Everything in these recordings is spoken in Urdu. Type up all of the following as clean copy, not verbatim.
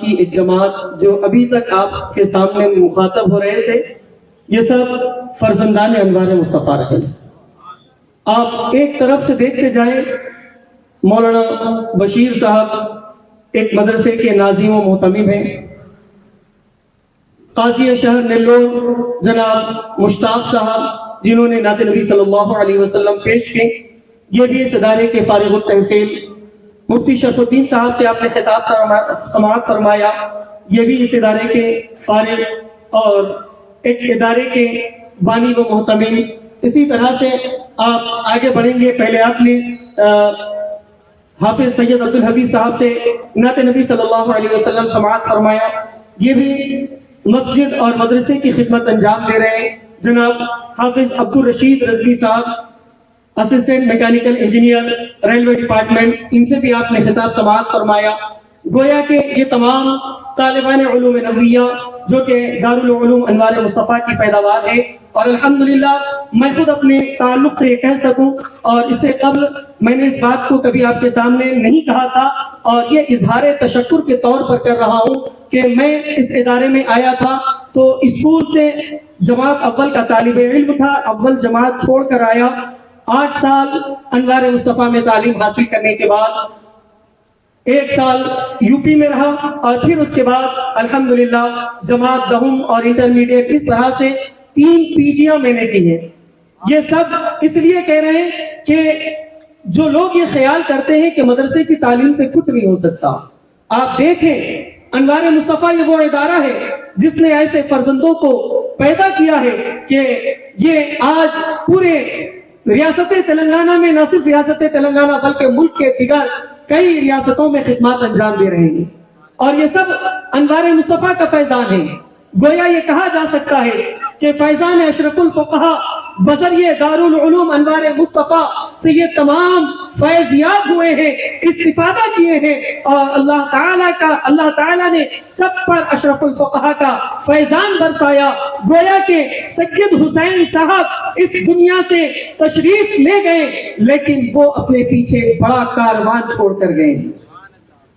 کی ایک جماعت جو ابھی تک آپ کے سامنے مخاطب ہو رہے تھے، یہ سب فرزندان انوار مصطفیٰ رہے۔ آپ ایک طرف سے دیکھتے جائیں، مولانا بشیر صاحب ایک مدرسے کے ناظم و محتمم ہیں، قاضی شہر نیلور جناب مشتاق صاحب جنہوں نے نعت نبی صلی اللہ علیہ وسلم پیش کی، یہ بھی اس ادارے کے فارغ التحصیل۔ مفتی شرف الدین صاحب سے آپ نے خطاب سماعت فرمایا، یہ بھی اس ادارے کے فارغ اور ایک ادارے کے بانی و محتمم۔ اسی طرح سے آپ آگے بڑھیں گے، پہلے آپ نے حافظ سید عبدالحفیظ صاحب سے نعت نبی صلی اللہ علیہ وسلم سماعت فرمایا، یہ بھی مسجد اور مدرسے کی خدمت انجام دے رہے ہیں۔ جناب حافظ Abdur Rashid Rizvi Sahab assistant mechanical engineer railway department, ان سے بھی آپ نے خطاب سماعت فرمایا۔ گویا کہ یہ تمام طالبان علوم نبویہ جو کہ دارالعلوم انوار مصطفیٰ کی پیداوار ہے، اور الحمدللہ میں خود اپنے تعلق سے یہ کہہ سکوں، اور اس سے قبل میں نے اس بات کو کبھی آپ کے سامنے نہیں کہا تھا، اور یہ اظہار تشکر کے طور پر کر رہا ہوں کہ میں اس ادارے میں آیا تھا تو اسکول سے جماعت اول کا طالب علم تھا، اول جماعت چھوڑ کر آیا۔ 8 سال انوار مصطفیٰ میں تعلیم حاصل کرنے کے بعد 1 سال یو پی میں رہا، اور پھر اس کے بعد الحمدللہ جماعت دہم اور انٹرمیڈیٹ، اس طرح سے 3 PGیاں میں نے کی ہیں۔ یہ سب اس لیے کہہ رہے ہیں کہ جو لوگ یہ خیال کرتے ہیں کہ مدرسے کی تعلیم سے کچھ نہیں ہو سکتا، آپ دیکھیں انوار مصطفیٰ یہ وہ ادارہ ہے جس نے ایسے فرزندوں کو پیدا کیا ہے کہ یہ آج پورے ریاست تلنگانہ میں، نہ صرف ریاست تلنگانہ بلکہ ملک کے دیگر کئی ریاستوں میں خدمات انجام دے رہے ہیں، اور یہ سب انوار مصطفیٰ کا فیضان ہے۔ گویا یہ کہا جا سکتا ہے کہ فیضان اشرف الفقہا بذریعہ دارالعلوم انوار مصطفیٰ سے یہ تمام فیضیات ہوئے ہیں، استفادہ کیے ہیں، اور اللہ تعالیٰ نے سب پر اشرف الفقہا کا فیضان برسایا۔ گویا کہ سید حسین صاحب اس دنیا سے تشریف لے گئے، لیکن وہ اپنے پیچھے بڑا کاروان چھوڑ کر گئے۔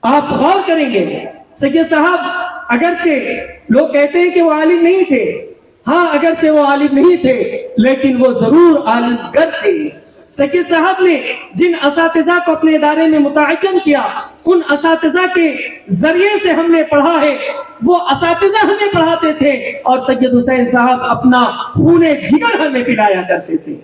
آپ غور کریں گے، سید صاحب اگرچہ لوگ کہتے ہیں کہ وہ عالم نہیں تھے، ہاں اگرچہ وہ عالم نہیں تھے لیکن وہ ضرور عالم گر تھے۔ سید صاحب نے جن اساتذہ کو اپنے ادارے میں متعین کیا، ان اساتذہ کے ذریعے سے ہم نے پڑھا ہے، وہ اساتذہ ہمیں پڑھاتے تھے، اور سید حسین صاحب اپنا خون جگر ہمیں پلایا کرتے تھے۔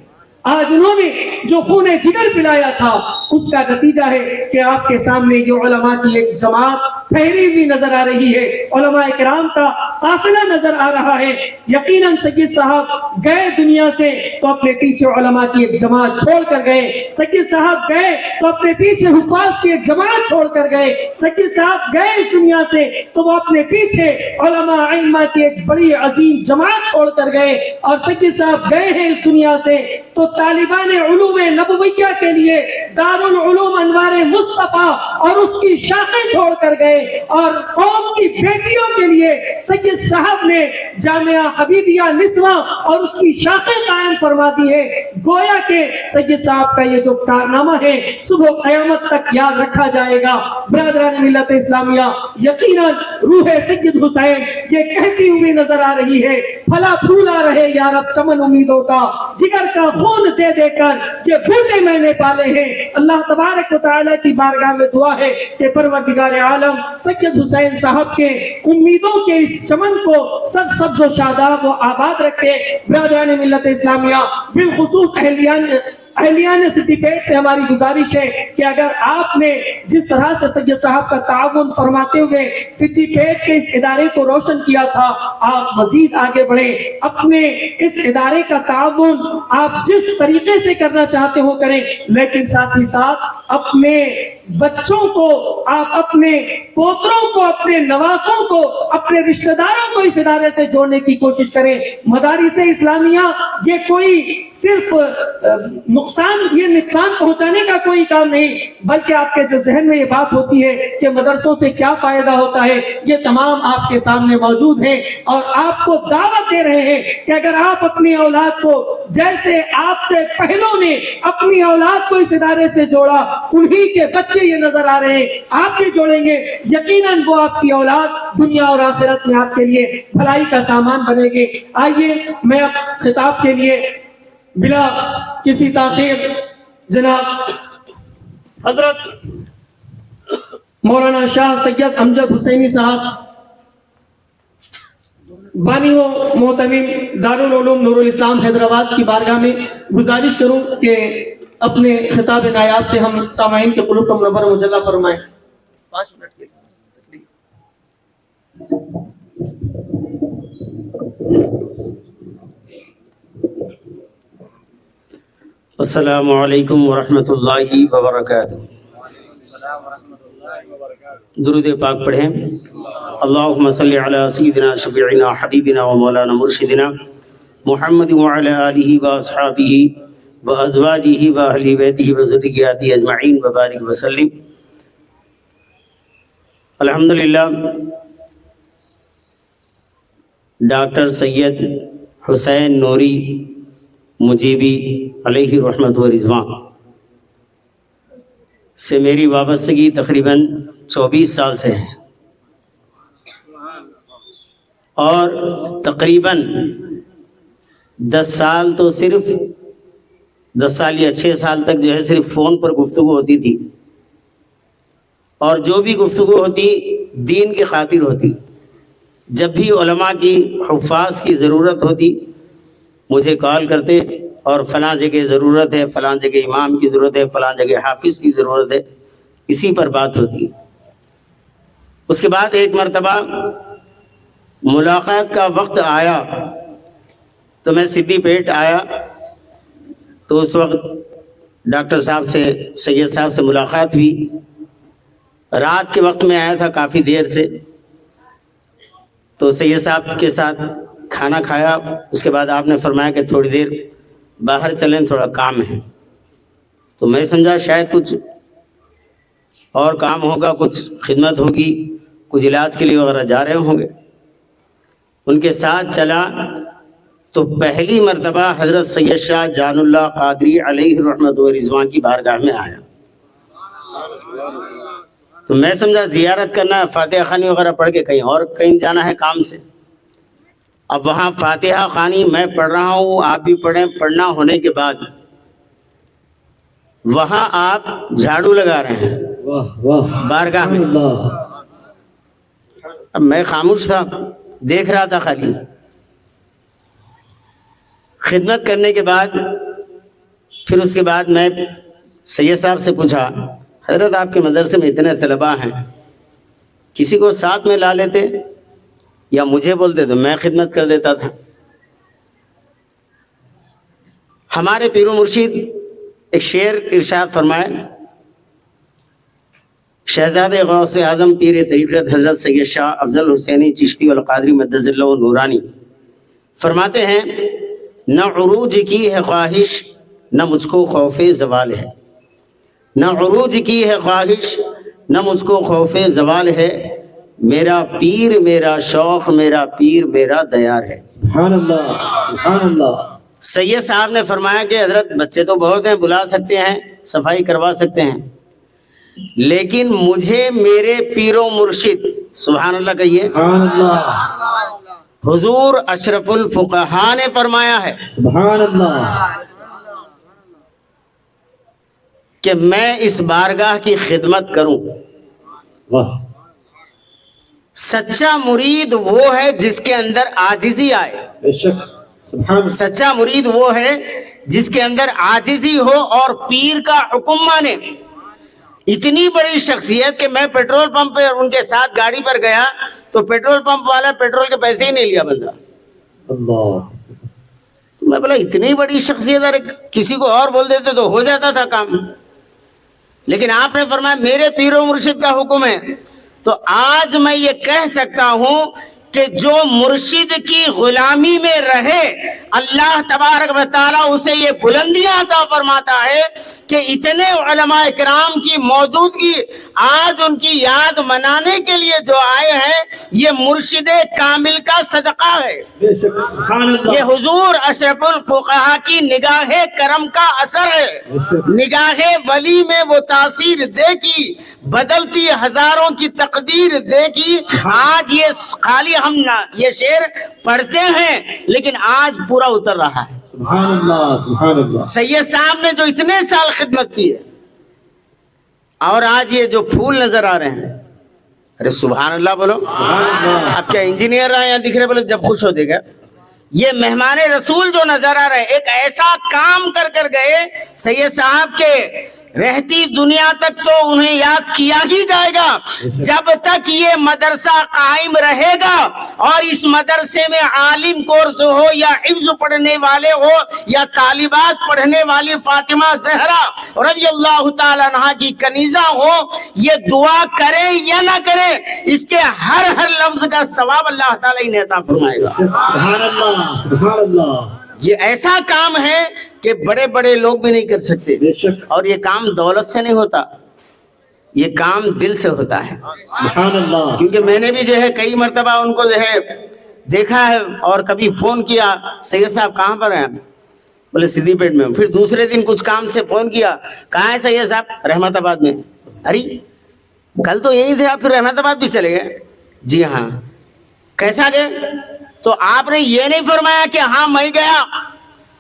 آج انہوں نے جو خون جگر پلایا تھا، اس کا نتیجہ ہے کہ آپ کے سامنے یہ علماء کی ایک جماعت ٹھہری ہوئی نظر آ رہی ہے، علماء کرام کا قافلہ نظر آ رہا ہے۔ یقیناً سید صاحب گئے دنیا سے تو اپنے پیچھے علماء کی ایک جماعت چھوڑ کر گئے، سید صاحب گئے تو اپنے پیچھے حفاظ کی ایک جماعت چھوڑ کر گئے، سید صاحب گئے اس دنیا سے تو وہ اپنے پیچھے علماء ائمہ کی ایک بڑی عظیم جماعت چھوڑ کر گئے، اور سید صاحب گئے ہیں اس دنیا سے تو طالبان علوم نبویہ کے لیے دارالعلوم انوار مصطفیٰ اور اس کی شاخیں چھوڑ کر گئے، اور قوم کی بیٹیوں کے لیے سید صاحب نے جامعہ حبیبیہ نسواں اور اس کی شاخیں قائم فرما دی ہے۔ گویا کہ سید صاحب کا یہ جو کارنامہ ہے صبح قیامت تک یاد رکھا جائے گا۔ برادران ملت اسلامیہ، یقیناً روح سید حسین یہ کہتی ہوئی نظر آ رہی ہے، پھلا پھولا رہے یا رب چمن امیدوں کا، جگر کا خون دے دے کر یہ بوٹے میں نے پالے ہیں۔ اللہ تبارک و تعالیٰ کی بارگاہ میں دعا ہے کہ پروردگار عالم سید حسین صاحب کے امیدوں کے اس چمن کو سبز و شاداب و آباد رکھے۔ برادران ملت اسلامیہ، بالخصوص اہلیان سٹی پیٹ سے ہماری گزارش ہے کہ اگر آپ نے جس طرح سے سید صاحب کا تعاون فرماتے ہوئے سٹی پیٹ کے اس ادارے کو روشن کیا تھا، آپ مزید آگے بڑھیں، اپنے اس ادارے کا تعاون آپ جس طریقے سے کرنا چاہتے ہو کریں، لیکن ساتھ ہی ساتھ اپنے بچوں کو، آپ اپنے پوتروں کو، اپنے نواسوں کو، اپنے رشتہ داروں کو اس ادارے سے جوڑنے کی کوشش کریں۔ مدارس اسلامیہ یہ کوئی صرف نقصان پہنچانے کا کوئی کام نہیں، بلکہ آپ کے جو ذہن میں یہ بات ہوتی ہے کہ مدرسوں سے کیا فائدہ ہوتا ہے، یہ تمام آپ کے سامنے موجود ہیں، اور آپ کو دعوت دے رہے ہیں کہ اگر آپ اپنی اولاد کو جیسے آپ سے پہلوں نے اپنی اولاد کو اس ادارے سے جوڑا، انہی کے بچے یہ نظر آ رہے ہیں، آپ بھی جوڑیں گے، یقیناً وہ آپ کی اولاد دنیا اور آخرت میں آپ کے لیے بھلائی کا سامان بنے گے۔ آئیے میں اب خطاب کے لیے بلا کسی تاخیر جناب حضرت مولانا شاہ سید امجد حسینی صاحب بانی و محتمم دارالعلوم نور الاسلام حیدرآباد کی بارگاہ میں گزارش کروں کہ اپنے خطاب نایاب سے ہم سامعین کے قلوب کو منور مجلہ فرمائیں۔ 5 منٹ کے لیے السلام علیکم ورحمۃ اللہ وبرکاتہ۔ درود پاک پڑھیں۔ اللہم صلی علی سیدنا شفیعنا حبیبنا و مولانا مرشدنا محمد وعلی آلہ و اصحابہ و ازواجہ و اہل بیتہ و ذریاتہ اجمعین وبارک وسلم۔ الحمدللہ ڈاکٹر سید حسین نوری مجیبی علیہ رحمت و رضوان سے میری وابستگی تقریباً 24 سال سے ہے، اور تقریباً 10 سال تو صرف 10 سال یا 6 سال تک جو ہے صرف فون پر گفتگو ہوتی تھی، اور جو بھی گفتگو ہوتی دین کی خاطر ہوتی۔ جب بھی علماء کی حفاظ کی ضرورت ہوتی مجھے کال کرتے، اور فلاں جگہ ضرورت ہے، فلاں جگہ امام کی ضرورت ہے، فلاں جگہ حافظ کی ضرورت ہے، اسی پر بات ہوتی۔ اس کے بعد ایک مرتبہ ملاقات کا وقت آیا تو میں سدی پیٹ آیا، تو اس وقت ڈاکٹر صاحب سے سید صاحب سے ملاقات ہوئی۔ رات کے وقت میں آیا تھا کافی دیر سے، تو سید صاحب کے ساتھ کھانا کھایا۔ اس کے بعد آپ نے فرمایا کہ تھوڑی دیر باہر چلیں، تھوڑا کام ہے۔ تو میں سمجھا شاید کچھ اور کام ہوگا، کچھ خدمت ہوگی، کچھ علاج کے لیے وغیرہ جا رہے ہوں گے۔ ان کے ساتھ چلا تو پہلی مرتبہ حضرت سید شاہ جان اللہ قادری علیہ رحمت و رضوان کی بارگاہ میں آیا۔ تو میں سمجھا زیارت کرنا ہے، فاتحہ خوانی وغیرہ پڑھ کے کہیں جانا ہے کام سے۔ اب وہاں فاتحہ خوانی میں پڑھ رہا ہوں، آپ بھی پڑھیں۔ پڑھنا ہونے کے بعد وہاں آپ جھاڑو لگا رہے ہیں بارگاہ میں۔ اب میں خاموش تھا، دیکھ رہا تھا خالی۔ خدمت کرنے کے بعد پھر اس کے بعد میں سید صاحب سے پوچھا، حضرت آپ کے مدرسے میں اتنے طلباء ہیں، کسی کو ساتھ میں لا لیتے یا مجھے بولتے تو میں خدمت کر دیتا تھا۔ ہمارے پیر و مرشد ایک شعر ارشاد فرمائے، شہزادے غوث اعظم پیر طریقت حضرت سید شاہ افضل حسینی چشتی والقادری مدظ اللہ نورانی فرماتے ہیں، نہ عروج کی ہے خواہش نہ مجھ کو خوف زوال ہے، نہ عروج کی ہے خواہش نہ مجھ کو خوف زوال ہے، میرا پیر میرا شوق میرا پیر میرا دیار ہے۔ سبحان اللہ، سبحان اللہ۔ سید صاحب نے فرمایا کہ حضرت بچے تو بہت ہیں، بلا سکتے ہیں، صفائی کروا سکتے ہیں، لیکن مجھے میرے پیر و مرشد، سبحان اللہ کہیے، سبحان اللہ، حضور اشرف الفقہاء نے فرمایا ہے، سبحان اللہ، کہ میں اس بارگاہ کی خدمت کروں۔ واہ، سچا مرید وہ ہے جس کے اندر عاجزی آئے، بے شک، سبحان اللہ، سچا مرید وہ ہے جس کے اندر عاجزی ہو اور پیر کا حکم مانے۔ اتنی بڑی شخصیت کہ میں پیٹرول پمپ پہ ان کے ساتھ گاڑی پر گیا تو پیٹرول پمپ والا پیٹرول کے پیسے ہی نہیں لیا بندہ۔ اللہ، تو میں بولا اتنی بڑی شخصیت، ارے کسی کو اور بول دیتے تو ہو جاتا تھا کام، لیکن آپ نے فرمایا میرے پیر و مرشد کا حکم ہے۔ تو آج میں یہ کہہ سکتا ہوں کہ جو مرشد کی غلامی میں رہے اللہ تبارک و تعالیٰ اسے یہ بلندیاں عطا فرماتا ہے کہ اتنے علماء کرام کی موجودگی آج ان کی یاد منانے کے لیے جو آئے ہیں، یہ مرشد کامل کا صدقہ ہے، یہ حضور اشرف الفقہا کی نگاہ کرم کا اثر ہے، نگاہ ولی میں وہ تاثیر دیکھی، بدلتی ہزاروں کی تقدیر دیکھی۔ آج یہ خالی ہم یہ شعر پڑھتے ہیں لیکن آج پورا اتر رہا ہے۔ سبحان اللہ، سبحان اللہ۔ سید صاحب نے جو اتنے سال خدمت کی ہے اور آج یہ جو پھول نظر آ رہے ہیں، ارے سبحان اللہ بولو۔ اب کیا انجینئر آئے ہیں دکھ رہے بولو جب خوش ہو دے گا۔ یہ مہمان رسول جو نظر آ رہے ہیں، ایک ایسا کام کر گئے سید صاحب کے رہتی دنیا تک تو انہیں یاد کیا ہی جائے گا جب تک یہ مدرسہ قائم رہے گا، اور اس مدرسے میں عالم کورس ہو یا حفظ پڑھنے والے ہو یا طالبات پڑھنے والی فاطمہ زہرا رضی اللہ تعالیٰ عنہا کی کنیزہ ہو، یہ دعا کرے یا نہ کرے، اس کے ہر لفظ کا ثواب اللہ تعالیٰ انہیں عطا فرمائے گا۔ سبحان اللہ، سبحان اللہ۔ یہ ایسا کام ہے کہ بڑے بڑے لوگ بھی نہیں کر سکتے، اور یہ کام دولت سے نہیں ہوتا، یہ کام دل سے ہوتا ہے۔ سبحان اللہ۔ کیونکہ میں نے بھی جو ہے کئی مرتبہ ان کو جو ہے دیکھا ہے، اور کبھی فون کیا سید صاحب کہاں پر ہیں، بولے سدھی پیٹ میں، پھر دوسرے دن کچھ کام سے فون کیا، کہاں ہے سید صاحب، رحمت آباد میں۔ ارے کل تو یہی تھے آپ، پھر رحمت آباد بھی چلے گئے؟ جی ہاں۔ کیسا گئے؟ تو آپ نے یہ نہیں فرمایا کہ ہاں میں گیا،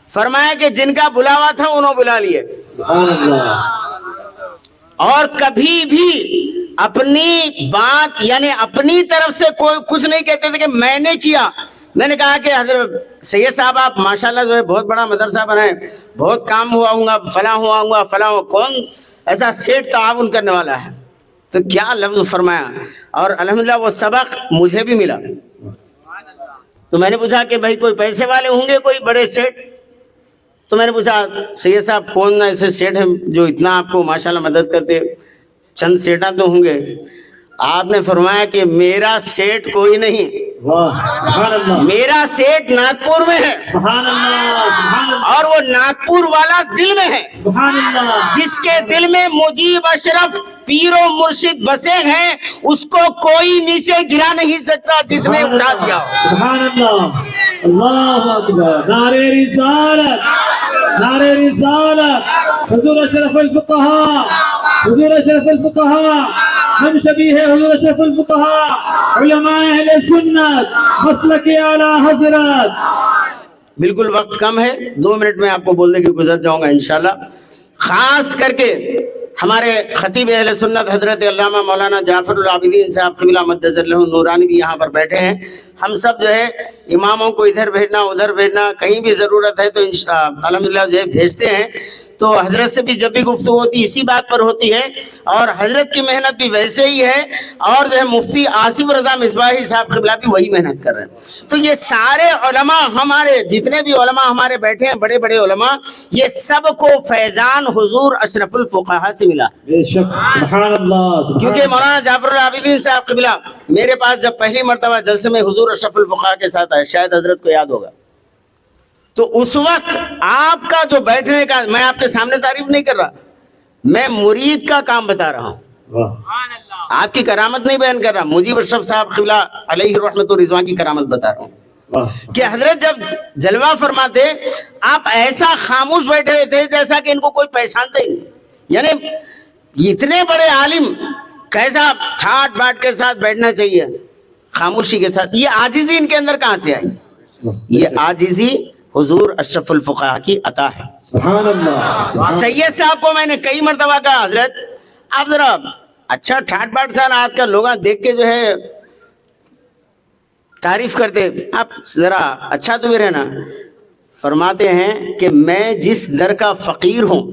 فرمایا کہ جن کا بلاوا تھا انہوں بلا لیے۔ سبحان اللہ۔ اور کبھی بھی اپنی بات یعنی اپنی طرف سے کوئی کچھ نہیں کہتے تھے کہ میں نے کیا۔ میں نے کہا کہ حضرت سید صاحب آپ ماشاءاللہ جو ہے بہت بڑا مدرسہ بنائے، بہت کام ہوا ہوں گا، فلاں ہوا ہوں گا، فلاں ہوا، کون ایسا سیٹ تعاون کرنے والا ہے؟ تو کیا لفظ فرمایا، اور الحمدللہ وہ سبق مجھے بھی ملا۔ تو میں نے پوچھا کہ بھائی کوئی پیسے والے ہوں گے، کوئی بڑے سیٹ؟ تو میں نے پوچھا سید صاحب کون ایسے سیٹ ہیں جو اتنا آپ کو ماشاءاللہ مدد کرتے؟ چند سیٹاں تو ہوں گے۔ آپ نے فرمایا کہ میرا سیٹ کوئی نہیں، واہ، سبحان اللہ۔ میرا سیٹ ناگپور میں ہے، سبحان اللہ، سبحان اللہ۔ اور وہ ناگپور والا دل میں ہے، سبحان اللہ۔ جس کے دل میں مجیب اشرف پیر و مرشد بسے ہیں، اس کو کوئی نیچے گرا نہیں سکتا جس نے اٹھا دیا ہو۔ سبحان اللہ، اللہ اکبر۔ نعرہ رسالت، نعرہ رسالت، حضور اشرف الفقہا، حضور اشرف الفقہا، ہم شبیہ حضور اشرف الفقہا، علماء اہل سنت، مسلک اعلیٰ حضرت۔ بالکل وقت کم ہے، 2 منٹ میں آپ کو بولنے کی گزر جاؤں گا انشاءاللہ۔ خاص کر کے ہمارے خطیب اہل سنت حضرت علامہ مولانا جعفر العابدین صاحب قبلہ مدظر لہ نورانی بھی یہاں پر بیٹھے ہیں۔ ہم سب جو ہے اماموں کو ادھر بھیجنا ادھر بھیجنا، کہیں بھی ضرورت ہے تو الحمدللہ جو ہے بھیجتے ہیں۔ تو حضرت سے بھی جب بھی گفتگو ہوتی اسی بات پر ہوتی ہے، اور حضرت کی محنت بھی ویسے ہی ہے، اور جو ہے مفتی آصف رضا مصباحی صاحب قبلہ بھی وہی محنت کر رہے ہیں۔ تو یہ سارے علماء ہمارے جتنے بھی علماء ہمارے بیٹھے ہیں، بڑے بڑے علماء، یہ سب کو فیضان حضور اشرف الفقہا سے ملا۔ بے شک، سبحان اللہ، سبحان کیونکہ مولانا جعفر العابدین صاحب قبلہ میرے پاس جب پہلی مرتبہ جلسے میں حضور اشرف الفقہا کے ساتھ آئے، شاید حضرت کو یاد ہوگا، تو اس وقت آپ کا جو بیٹھنے کا، میں آپ کے سامنے تعریف نہیں کر رہا، میں مرید کا کام بتا رہا ہوں، واہ، آپ کی کرامت نہیں بیان کر رہا، مجیب اشرف صاحب قبلہ علیہ رحمت و رضوان کی کرامت بتا رہا ہوں واہ، کہ حضرت جب جلوہ فرماتے آپ ایسا خاموش بیٹھے ہوئے تھے جیسا کہ ان کو کوئی پہچانتے ہی نہیں۔ یعنی اتنے بڑے عالم کیسا ٹھاٹ باٹ کے ساتھ بیٹھنا چاہیے، خاموشی کے ساتھ، یہ عاجزی ان کے اندر کہاں سے آئی؟ یہ عاجزی حضور اشرف الفقہا کی عطا ہے۔ سبحان اللہ۔ سید صاحب کو میں نے کئی مرتبہ کہا حضرت آپ ذرا اچھا ٹھاٹ باٹ سا آج کل لوگ دیکھ کے جو ہے تعریف کرتے، آپ ذرا اچھا تو بھی رہنا۔ فرماتے ہیں کہ میں جس در کا فقیر ہوں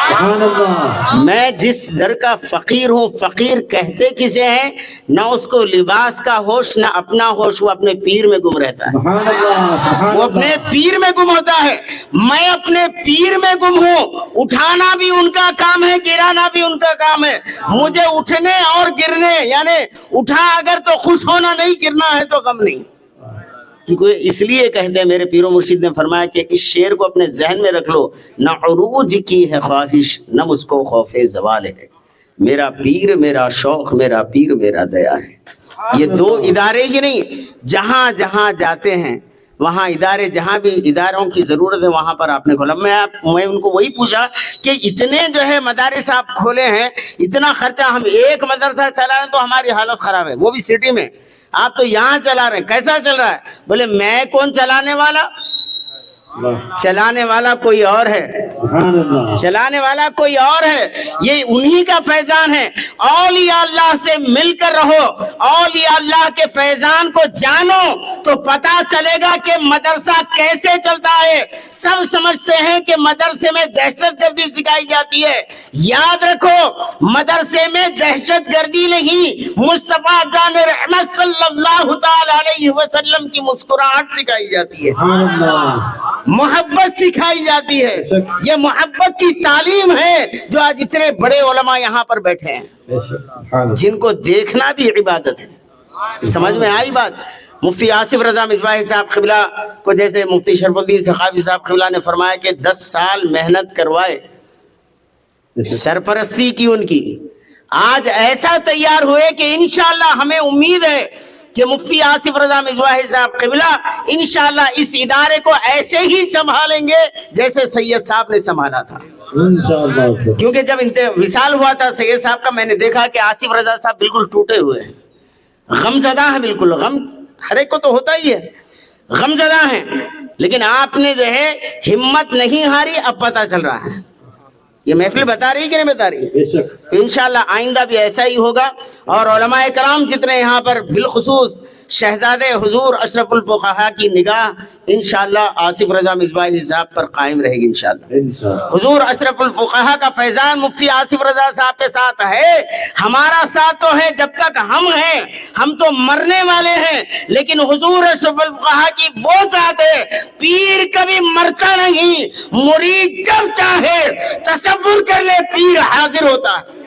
سبحان اللہ. میں جس در کا فقیر ہوں، فقیر کہتے کسے ہیں؟ نہ اس کو لباس کا ہوش نہ اپنا ہوش، وہ اپنے پیر میں گم رہتا ہے، سبحان اللہ. سبحان وہ اپنے اللہ. پیر میں گم ہوتا ہے. میں اپنے پیر میں گم ہوں، اٹھانا بھی ان کا کام ہے، گرانا بھی ان کا کام ہے. مجھے اٹھنے اور گرنے، یعنی اٹھا اگر تو خوش ہونا نہیں، گرنا ہے تو غم نہیں. کیونکہ اس لیے کہتے ہیں، میرے پیر و مرشد نے فرمایا کہ اس شعر کو اپنے ذہن میں رکھ لو، نہ عروج کی ہے خواہش نہ مجھ کو خوف زوال ہے، میرا پیر میرا شوق، میرا پیر میرا دیار ہے. یہ دو ادارے ہی نہیں، جہاں جہاں جاتے ہیں وہاں ادارے، جہاں بھی اداروں کی ضرورت ہے وہاں پر آپ نے کھولا. میں ان کو وہی پوچھا کہ اتنے جو ہے مدارس آپ کھولے ہیں، اتنا خرچہ، ہم ایک مدرسہ چلا رہے ہیں تو ہماری حالت خراب ہے، وہ بھی سٹی میں، آپ تو یہاں چلا رہے ہیں، کیسا چل رہا ہے؟ بولے میں کون چلانے والا، چلانے والا کوئی اور ہے، سبحان اللہ. چلانے والا کوئی اور ہے. یہ انہی کا فیضان ہے. اولیاء اللہ سے مل کر رہو، اولیاء اللہ کے فیضان کو جانو تو پتا چلے گا کہ مدرسہ کیسے چلتا ہے. سب سمجھتے ہیں کہ مدرسے میں دہشت گردی سکھائی جاتی ہے. یاد رکھو، مدرسے میں دہشت گردی نہیں، مصطفیٰ جان رحمت صلی اللہ تعالی علیہ وسلم کی مسکراہٹ سکھائی جاتی ہے، سبحان اللہ. محبت سکھائی جاتی ہے. یہ محبت کی تعلیم ہے جو آج اتنے بڑے علماء یہاں پر بیٹھے ہیں، سبحان اللہ. جن کو دیکھنا بھی عبادت ہے. سمجھ میں آئی بات؟ مفتی آصف رضا مصباحی صاحب قبلہ کو جیسے مفتی شرف الدین سخاوی صاحب قبلہ نے فرمایا کہ 10 سال محنت کروائے، سرپرستی کی ان کی، آج ایسا تیار ہوئے کہ انشاءاللہ ہمیں امید ہے کہ مفتی آصف رضا مصباحی صاحب قبلہ انشاءاللہ اس ادارے کو ایسے ہی سنبھالیں گے جیسے سید صاحب نے سنبھالا تھا. انشاءاللہ. کیونکہ جب وصال ہوا تھا سید صاحب کا، میں نے دیکھا کہ آصف رضا صاحب بالکل ٹوٹے ہوئے ہیں، غم زدہ ہیں، بالکل غم ہر ایک کو تو ہوتا ہی ہے، غم زدہ ہیں. لیکن آپ نے جو ہے ہمت نہیں ہاری، اب پتہ چل رہا ہے. یہ محفل بتا رہی کہ نہیں بتا رہی؟ بے شک. تو انشاءاللہ آئندہ بھی ایسا ہی ہوگا. اور علماء کرام جتنے یہاں پر، بالخصوص شہزادے حضور اشرف الفقہا کی نگاہ انشاءاللہ آصف رضا مصباحی صاحب پر قائم رہے گی انشاءاللہ. انشاءاللہ. حضور اشرف الفقہا کا فیضان مفتی آصف رضا صاحب کے ساتھ ہے. ہمارا ساتھ تو ہے جب تک ہم ہیں، ہم تو مرنے والے ہیں، لیکن حضور اشرف الفقہا کی وہ ذات ہے، پیر کبھی مرتا نہیں. مرید جب چاہے تصور کر لے پیر حاضر ہوتا ہے.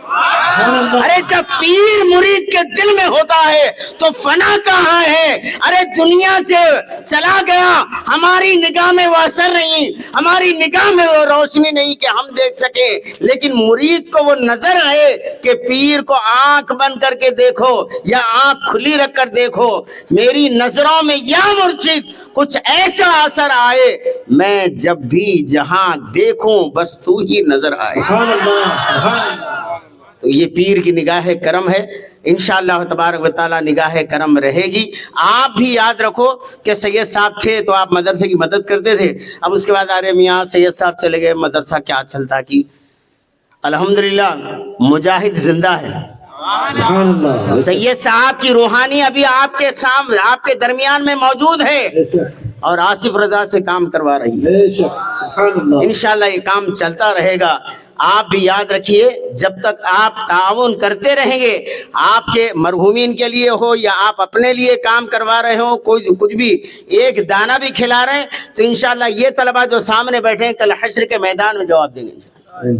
ارے جب پیر مرید کے دل میں ہوتا ہے تو فنا کہاں ہے؟ ارے دنیا سے چلا گیا، ہماری نگاہ میں وہ اثر نہیں، ہماری نگاہ میں وہ روشنی نہیں کہ ہم دیکھ سکیں. لیکن مرید کو وہ نظر آئے کہ پیر کو آنکھ بند کر کے دیکھو یا آنکھ کھلی رکھ کر دیکھو، میری نظروں میں یا مرشد کچھ ایسا اثر آئے، میں جب بھی جہاں دیکھوں بس تو ہی نظر آئے. سبحان اللہ. سبحان اللہ. تو یہ پیر کی نگاہ کرم ہے. انشاءاللہ تبارک و تعالی نگاہ کرم رہے گی. آپ بھی یاد رکھو کہ سید صاحب تھے تو آپ مدرسے کی مدد کرتے تھے، اب اس کے بعد ارے میاں سید صاحب چلے گئے، مدرسہ کیا چلتا کی. الحمدللہ مجاہد زندہ ہے. سبحان اللہ. سید صاحب کی روحانی ابھی آپ کے سامنے، آپ کے درمیان میں موجود ہے بے شک. اور آصف رضا سے کام کروا رہی ہے. بے شک. سبحان اللہ. انشاءاللہ یہ کام چلتا رہے گا. آپ بھی یاد رکھیے، جب تک آپ تعاون کرتے رہیں گے، آپ کے مرحومین کے لیے ہو یا آپ اپنے لیے کام کروا رہے ہو، کوئی کچھ بھی ایک دانہ بھی کھلا رہے ہیں، تو انشاءاللہ یہ طلبہ جو سامنے بیٹھے ہیں کل حشر کے میدان میں جواب دیں گے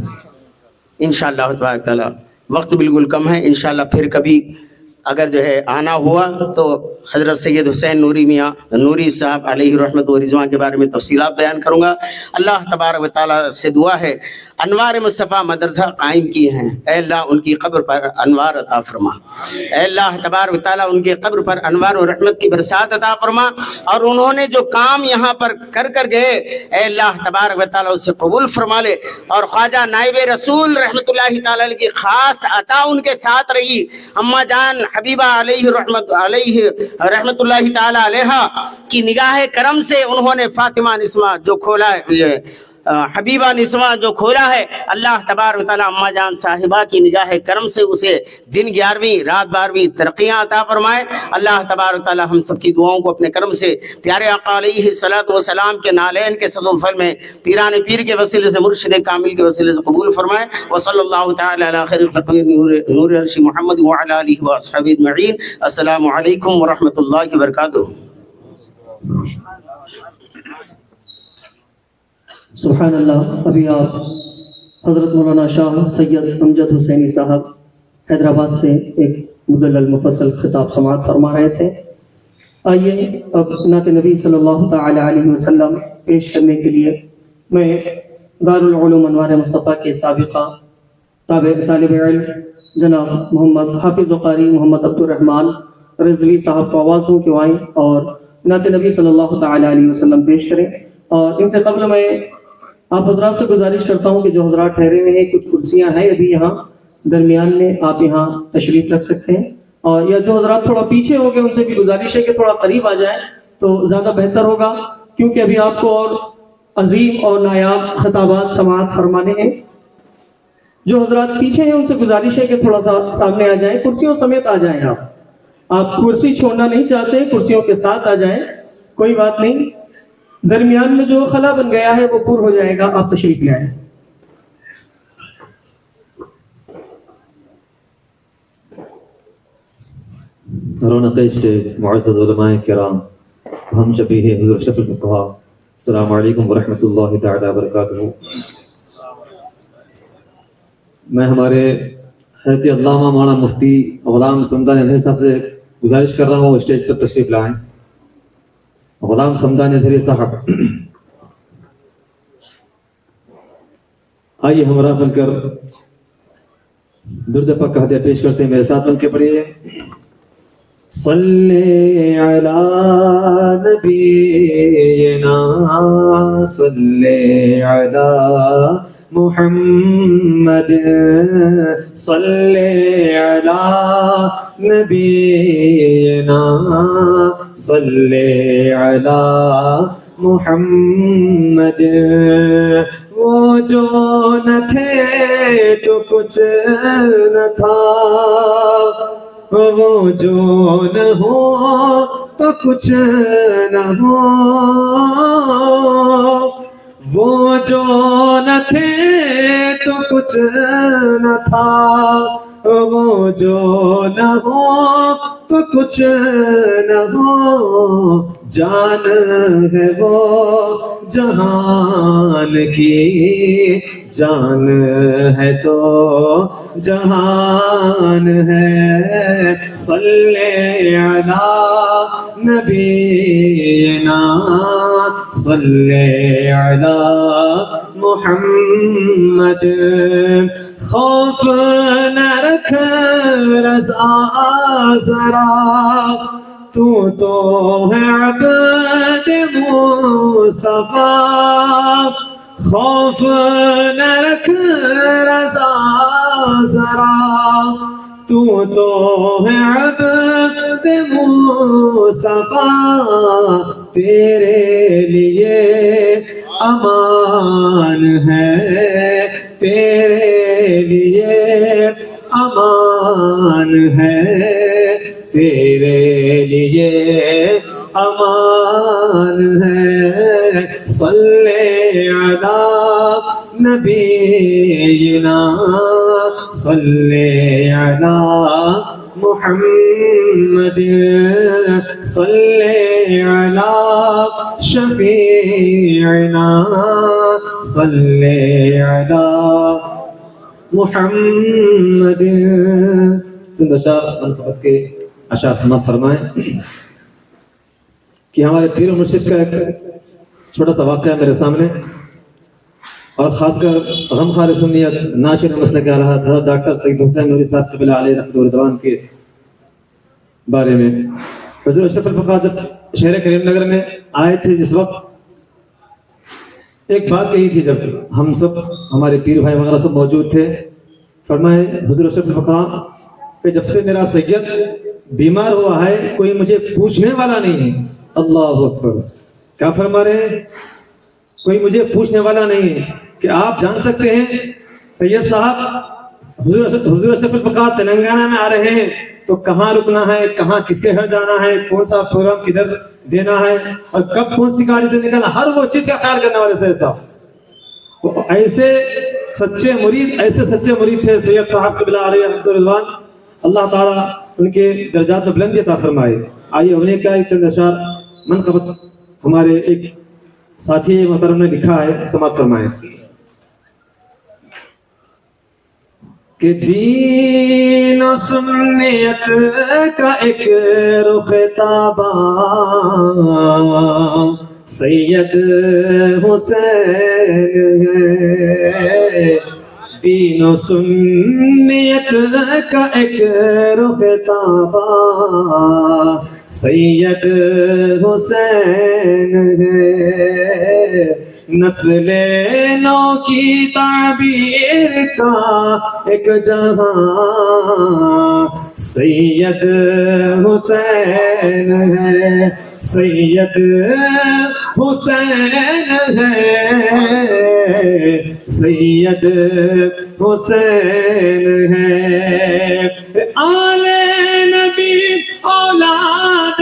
انشاءاللہ تبارک تعالی. وقت بالکل کم ہے، انشاءاللہ پھر کبھی اگر جو ہے آنا ہوا تو حضرت سید حسین نوری میاں نوری صاحب علیہ رحمت و رضوان کے بارے میں تفصیلات بیان کروں گا. اللہ تبارک و تعالیٰ سے دعا ہے، انوار مصطفیٰ مدرسہ قائم کی ہیں، اے اللہ ان کی قبر پر انوار عطا فرما. اے اللہ تبارک و تعالیٰ ان کے قبر پر انوار و رحمت کی برسات عطا فرما. اور انہوں نے جو کام یہاں پر کر گئے، اے اللہ تبارک و تعالیٰ اسے قبول فرما لے. اور خواجہ نائب رسول رحمت اللہ تعالیٰ علیہ کی خاص عطا ان کے ساتھ رہی. اماں جان حبیبہ علیہ رحمت اللہ تعالی علیہ کی نگاہ کرم سے انہوں نے فاطمہ نسمہ جو کھولا ہے حبیبہ نسواں جو کھولا ہے، اللہ تبارک و تعالیٰ اماں جان صاحبہ کی نگاہ کرم سے اسے دن 11ویں رات 12ویں ترقیاں عطا فرمائے۔ اللہ تبارک و تعالیٰ ہم سب کی دعاؤں کو اپنے کرم سے پیارے آقا علیہ الصلوۃ والسلام کے نالین کے صد و فل میں پیران پیر کے وسیلے سے، مرشد کامل کے وسیلے سے قبول فرمائے۔ وصلی اللہ تعالی علی خیر الخلق نور عرش محمد وعلی آلہ واصحابہ اجمعین۔ السلام علیکم ورحمۃ اللہ وبرکاتہ۔ سبحان اللہ۔ ابھی آپ حضرت مولانا شاہ سید امجد حسینی صاحب حیدرآباد سے ایک مدلل مفصل خطاب سماعت فرما رہے تھے۔ آئیے اب نعت نبی صلی اللہ تعالی علیہ وسلم پیش کرنے کے لیے میں دارالعلوم انوار مصطفیٰ کے سابقہ طالب علم جناب محمد حافظ قاری محمد عبد الرحمن رضوی صاحب کو آواز دوں کہ وہ آئیں اور نعت نبی صلی اللہ تعالی علیہ وسلم پیش کریں۔ اور ان سے قبل میں آپ حضرات سے گزارش کرتا ہوں کہ جو حضرات ٹھہرے ہوئے ہیں، کچھ کرسیاں ہیں ابھی یہاں درمیان میں، آپ یہاں تشریف رکھ سکتے ہیں، اور یا جو حضرات تھوڑا پیچھے ہو گئے ان سے بھی گزارش ہے کہ تھوڑا قریب آ جائیں تو زیادہ بہتر ہوگا، کیونکہ ابھی آپ کو اور عظیم اور نایاب خطابات سماعت فرمانے ہیں۔ جو حضرات پیچھے ہیں ان سے گزارش ہے کہ تھوڑا سا سامنے آ جائیں، کرسیوں سمیت آ جائیں۔ آپ کرسی چھوڑنا نہیں چاہتے، کرسیوں کے ساتھ آ جائیں، کوئی بات نہیں، درمیان میں جو خلا بن گیا ہے وہ پور ہو جائے گا، آپ تشریف لے آئیں۔ رونق اسٹیج، معزز علماء کرام، ہم شبیہ حضور اشرف الفقہاء، السلام علیکم ورحمۃ اللہ تعالی وبرکاتہ۔ میں ہمارے حضرت علامہ مولانا مفتی غلام سمدانی اظہری صاحب سے گزارش کر رہا ہوں اسٹیج پر تشریف لائیں۔ غلام سمدانی اظہری صاحب، آئیے ہمارا بن کر درود پاک کا ہدیہ پیش کرتے ہیں، میرے ساتھ بن کے پڑھیے۔ صلی علی نبینا صلی علی محمد صلی علی نبینا صلی علی محمد۔ وہ جو نہ تھے تو کچھ نہ تھا، وہ جو نہ ہو تو کچھ نہ ہو، وہ جو نہ تھے تو کچھ نہ تھا، وہ جو نہ ہو تو کچھ نہ ہو، جان ہے وہ جہان کی، جان ہے تو جہان ہے۔ صلی علی نبینا صلی علی محمد۔ خوف نہ رکھ رضا ذرا، تو ہے عبد مصطفیٰ، خوف نہ رکھ رضا ذرا، تو ہے عبد مصطفیٰ، تیرے لیے امان ہے، تیرے لیے امان ہے، تیرے لیے امان ہے۔ صلی علی نبینا صلی علی محمد صلی علی شفیعنا صلی علی محمد۔ زندہ شاہ منقبت کے اشعار سماعت فرمائیں کہ ہمارے پیر و مرشد کا ایک چھوٹا سا واقعہ میرے سامنے، اور خاص کر غمخوار سنیت ناشر مسئلہ کہہ رہا تھا ڈاکٹر سید حسین نوری صاحب قبلہ علیہ رحمۃ الرضوان کے بارے میں۔ حضور اشرف الفقہاء جب شہر کریم نگر میں آئے تھے، جس وقت ایک بات کہی تھی، جب ہم سب ہمارے پیر بھائی وغیرہ سب موجود تھے، فرمائے حضور اشرف الفقہاء کہ جب سے میرا سید بیمار ہوا ہے کوئی مجھے پوچھنے والا نہیں ہے۔ اللہ اکبر، کیا فرما رہے ہیں؟ کوئی مجھے پوچھنے والا نہیں ہے کہ آپ جان سکتے ہیں سید صاحب حضور اشرف الفقار تلنگانہ میں آ رہے ہیں تو کہاں رکنا ہے، کہاں کس کے گھر جانا ہے، کون سا پروگرام کدھر دینا ہے، اور کب کون سی گاڑی سے نکلنا، ہر وہ چیز کا خیال کرنے والے سید صاحب۔ ایسے سچے مرید تھے سید صاحب قبلہ علیہ رحمۃ رضوان، اللہ تعالیٰ ان کے درجات میں بلندی عطا فرمائے۔ آئیے انہیں کا ایک چند اشعار منقبت ہمارے ایک ساتھی محترم نے لکھا ہے، سماعت فرمائے کہ دین و سنت کا ایک رخ تاباں سید حسین ہے، دین و سنت کا ایک رخ تاباں سید حسین ہے، نسل نو کی تعبیر کا ایک جہاں سید حسین ہے، سید حسین ہے، سید حسین ہے، آل نبی اولاد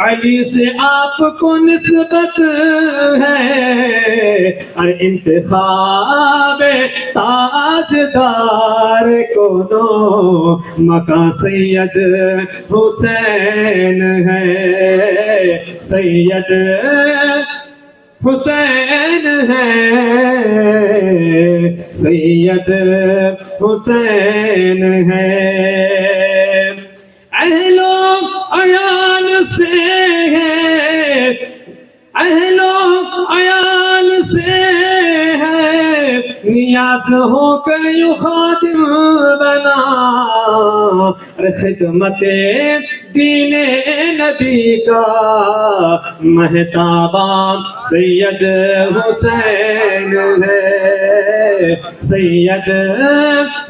علی سے آپ کو نسبت ہے، اور انتخاب تاجدار کونو مکان سید حسین ہے، سید حسین ہے، سید حسین ہے، اہل و عیال سے ہے، اہل و عیال سے ہے، نیاز ہو کر یوں خادم بنا، خدمت دین نبی کا مہتاباں سید حسین ہے، سید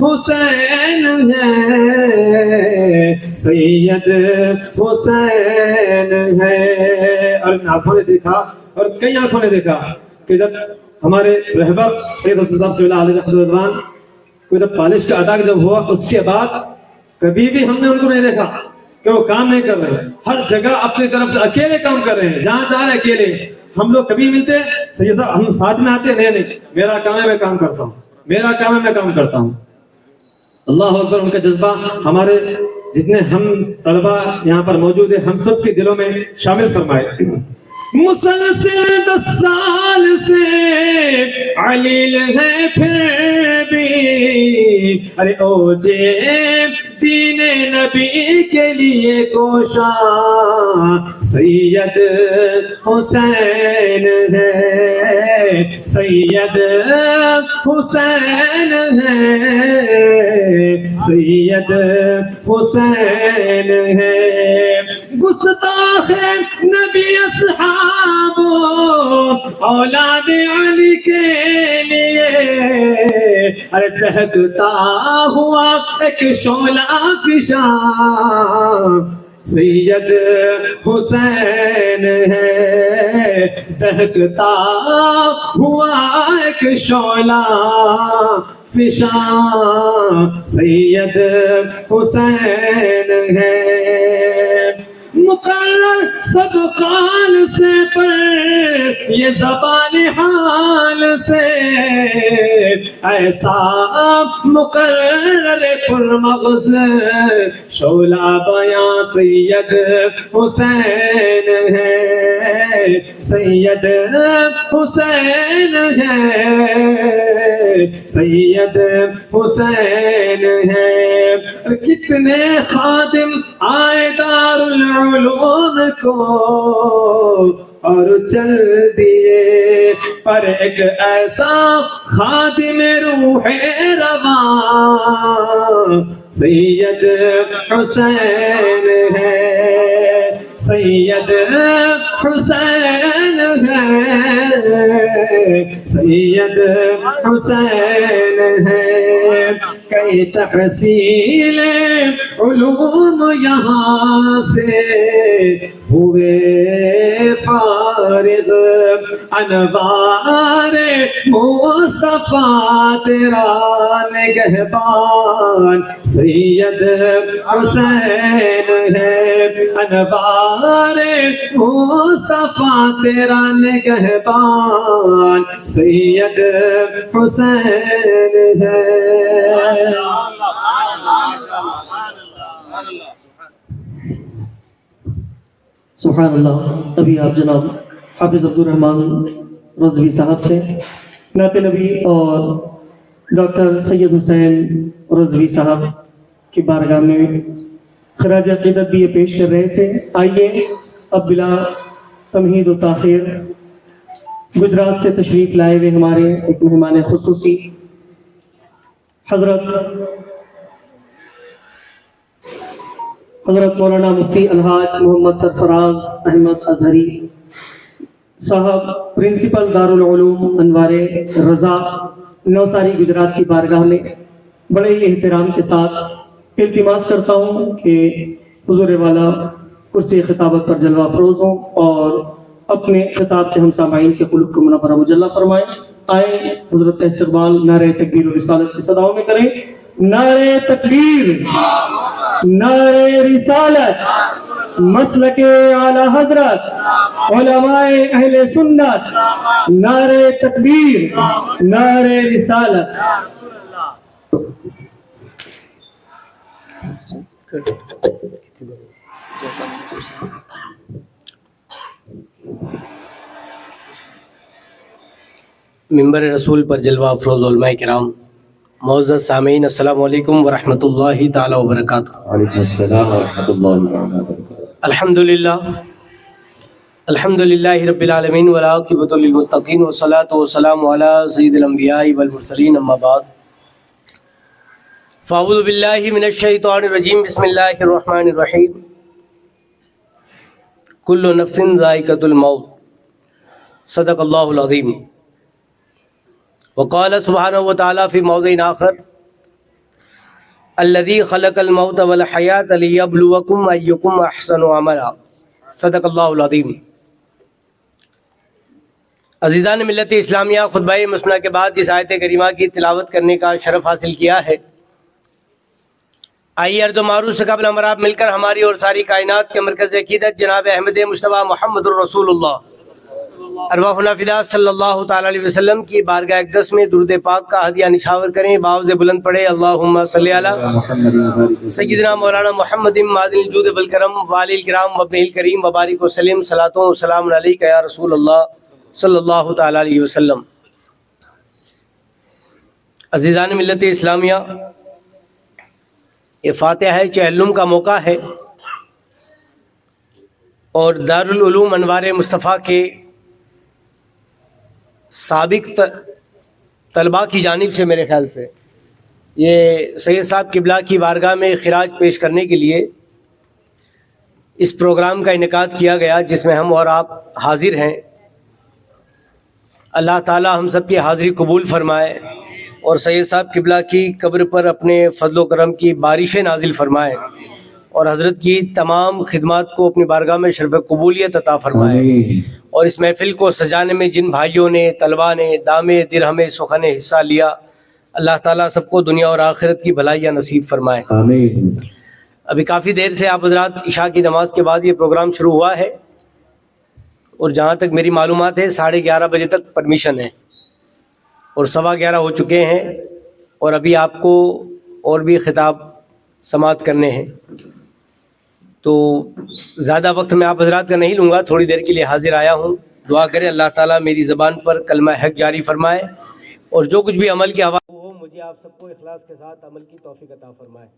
حسین ہے، سید حسین ہے۔ اور ان آنکھوں نے دیکھا، اور کئی آنکھوں نے دیکھا کہ جب ہمارے رہبر سید حسن صاحب صلی اللہ علیہ وسلم کو جب پالش کا ادا جب ہوا، اس کے بعد کبھی بھی ہم نے ان کو نہیں دیکھا کہ وہ کام نہیں کر رہے، ہر جگہ اپنی طرف سے اکیلے کام کر رہے ہیں، جہاں جا رہے اکیلے۔ ہم لوگ کبھی ملتے سید صاحب ہم ساتھ میں آتے نہیں، میرا کام ہے میں کام کرتا ہوں، میرا کام ہے میں کام کرتا ہوں۔ اللہ اکبر، ان کا جذبہ ہمارے جتنے ہم طلبہ یہاں پر موجود ہیں ہم سب کے دلوں میں شامل فرمائے۔ مسلسل 10 سال سے علیل ہے پھر بھی، ارے اوجے دین نبی کے لیے کوشاں سید حسین ہے، سید حسین ہے، سید حسین ہے، گستاخ نبی اصحاب اولاد علی کے لیے، ارے دہکتا ہوا ایک شعلہ فشاں سید حسین ہے، دہکتا ہوا ایک شعلہ فشاں سید حسین ہے، مقرر سب قال سے پر یہ زبان حال سے، ایسا مقرر پر مغز شعلہ بیاں سید حسین ہے، سید حسین ہے، سید حسین ہے، کتنے خادم آئے دار العلوم کو اور چل دیے، پر ایک ایسا خادم روح رواں سید حسین ہے، سید حسین ہے، سید حسین ہے، کئی تحصیل علوم یہاں سے ہوئے فارغ فارغ انوار مصطفیٰ تیرا نگہبان سید حسین ہے انوار مصطفیٰ تیرا نگہبان سید حسین ہے. سبحان اللہ. ابھی آپ جناب حافظ عبد الرحمن رضوی صاحب سے نعت نبی اور ڈاکٹر سید حسین رضوی صاحب کی بارگاہ میں خراج عقیدت بھی یہ پیش کر رہے تھے. آئیے اب بلا تمہید و تاخیر گجرات سے تشریف لائے ہوئے ہمارے ایک مہمان خصوصی حضرت مولانا مفتی الحاج محمد سرفراز احمد اظہری صاحب پرنسپل دارالعلوم انوار رضا نوساری گجرات کی بارگاہ میں بڑے ہی احترام کے ساتھ التماس کرتا ہوں کہ حضور والا کرسی خطابت پر جلوہ افروز ہوں اور اپنے خطاب سے ہم سامعین کے قلوب کو منورہ مجلہ فرمائیں. آئے حضرت کا استقبال نعرہ تکبیر و رسالت کی صداؤں میں کریں. نعرہ تکبیر، نعرہ رسالت، مسلک اعلی حضرت علماء اہل سنت، نعرہ تکبیر، نعرہ رسالت. ممبر رسول پر جلوہ افروز علماء کرام، معزز سامعین، السلام علیکم ورحمۃ اللہ تعالی وبرکاتہ. وعلیکم السلام ورحمۃ اللہ وبرکاتہ. الحمد للہ رب العالمین والعاقبۃ للمتقین والصلاۃ والسلام علی سید الانبیاء والمرسلین، اما بعد فاعوذ باللہ من الشیطان الرجیم، بسم اللہ الرحمن الرحیم. کل نفس ذائقۃ الموت، صدق اللہ العظیم. وقال سبحانہ وتعالی فی موضع آخر، الذی خلق الموت والحیاۃ لیبلوکم ایکم احسن عملا، صدق اللہ العظیم. عزیزان ملت اسلامیہ، خطبہ مسنہ کے بعد اس آیت کریمہ کی تلاوت کرنے کا شرف حاصل کیا ہے. آئیے عرض و معروض سے قبل ہمارا مل کر ہماری اور ساری کائنات کے مرکز عقیدت جناب احمد مصطفیٰ محمد الرسول اللہ ارواحنا فدا صلی اللہ تعالی علیہ وسلم کی بارگاہ اقدس میں درود پاک کا ہدیہ نشاور کریں. باوز بلند پڑھے اللہم صلی علی سیدنا مولانا محمد معدن الجود والکرم والی الکرام وابن الکریم وبارک وسلم. صلاۃ و سلام علیک یا رسول اللہ صلی اللہ تعالی علیہ وسلم. عزیزان ملت اسلامیہ، یہ فاتحہ چہلم کا موقع ہے اور دارالعلوم انوار مصطفیٰ کے سابق طلباء کی جانب سے میرے خیال سے یہ سید صاحب قبلہ کی بارگاہ میں خراج پیش کرنے کے لیے اس پروگرام کا انعقاد کیا گیا، جس میں ہم اور آپ حاضر ہیں. اللہ تعالی ہم سب کی حاضری قبول فرمائے اور سید صاحب قبلہ کی قبر پر اپنے فضل و کرم کی بارشیں نازل فرمائے اور حضرت کی تمام خدمات کو اپنی بارگاہ میں شرف قبولیت عطا فرمائے. اور اس محفل کو سجانے میں جن بھائیوں نے، طلباء نے دامے درہم سخن حصہ لیا، اللہ تعالیٰ سب کو دنیا اور آخرت کی بھلائیاں نصیب فرمائے. آمین. ابھی کافی دیر سے آپ حضرات عشاء کی نماز کے بعد یہ پروگرام شروع ہوا ہے اور جہاں تک میری معلومات ہے 11:30 بجے تک پرمیشن ہے اور 11:15 ہو چکے ہیں اور ابھی آپ کو اور بھی خطاب سماعت کرنے ہیں. تو زیادہ وقت میں آپ حضرات کا نہیں لوں گا، تھوڑی دیر کے لیے حاضر آیا ہوں. دعا کریں اللہ تعالیٰ میری زبان پر کلمہ حق جاری فرمائے اور جو کچھ بھی عمل کی آواز ہو مجھے آپ سب کو اخلاص کے ساتھ عمل کی توفیق عطا فرمائے.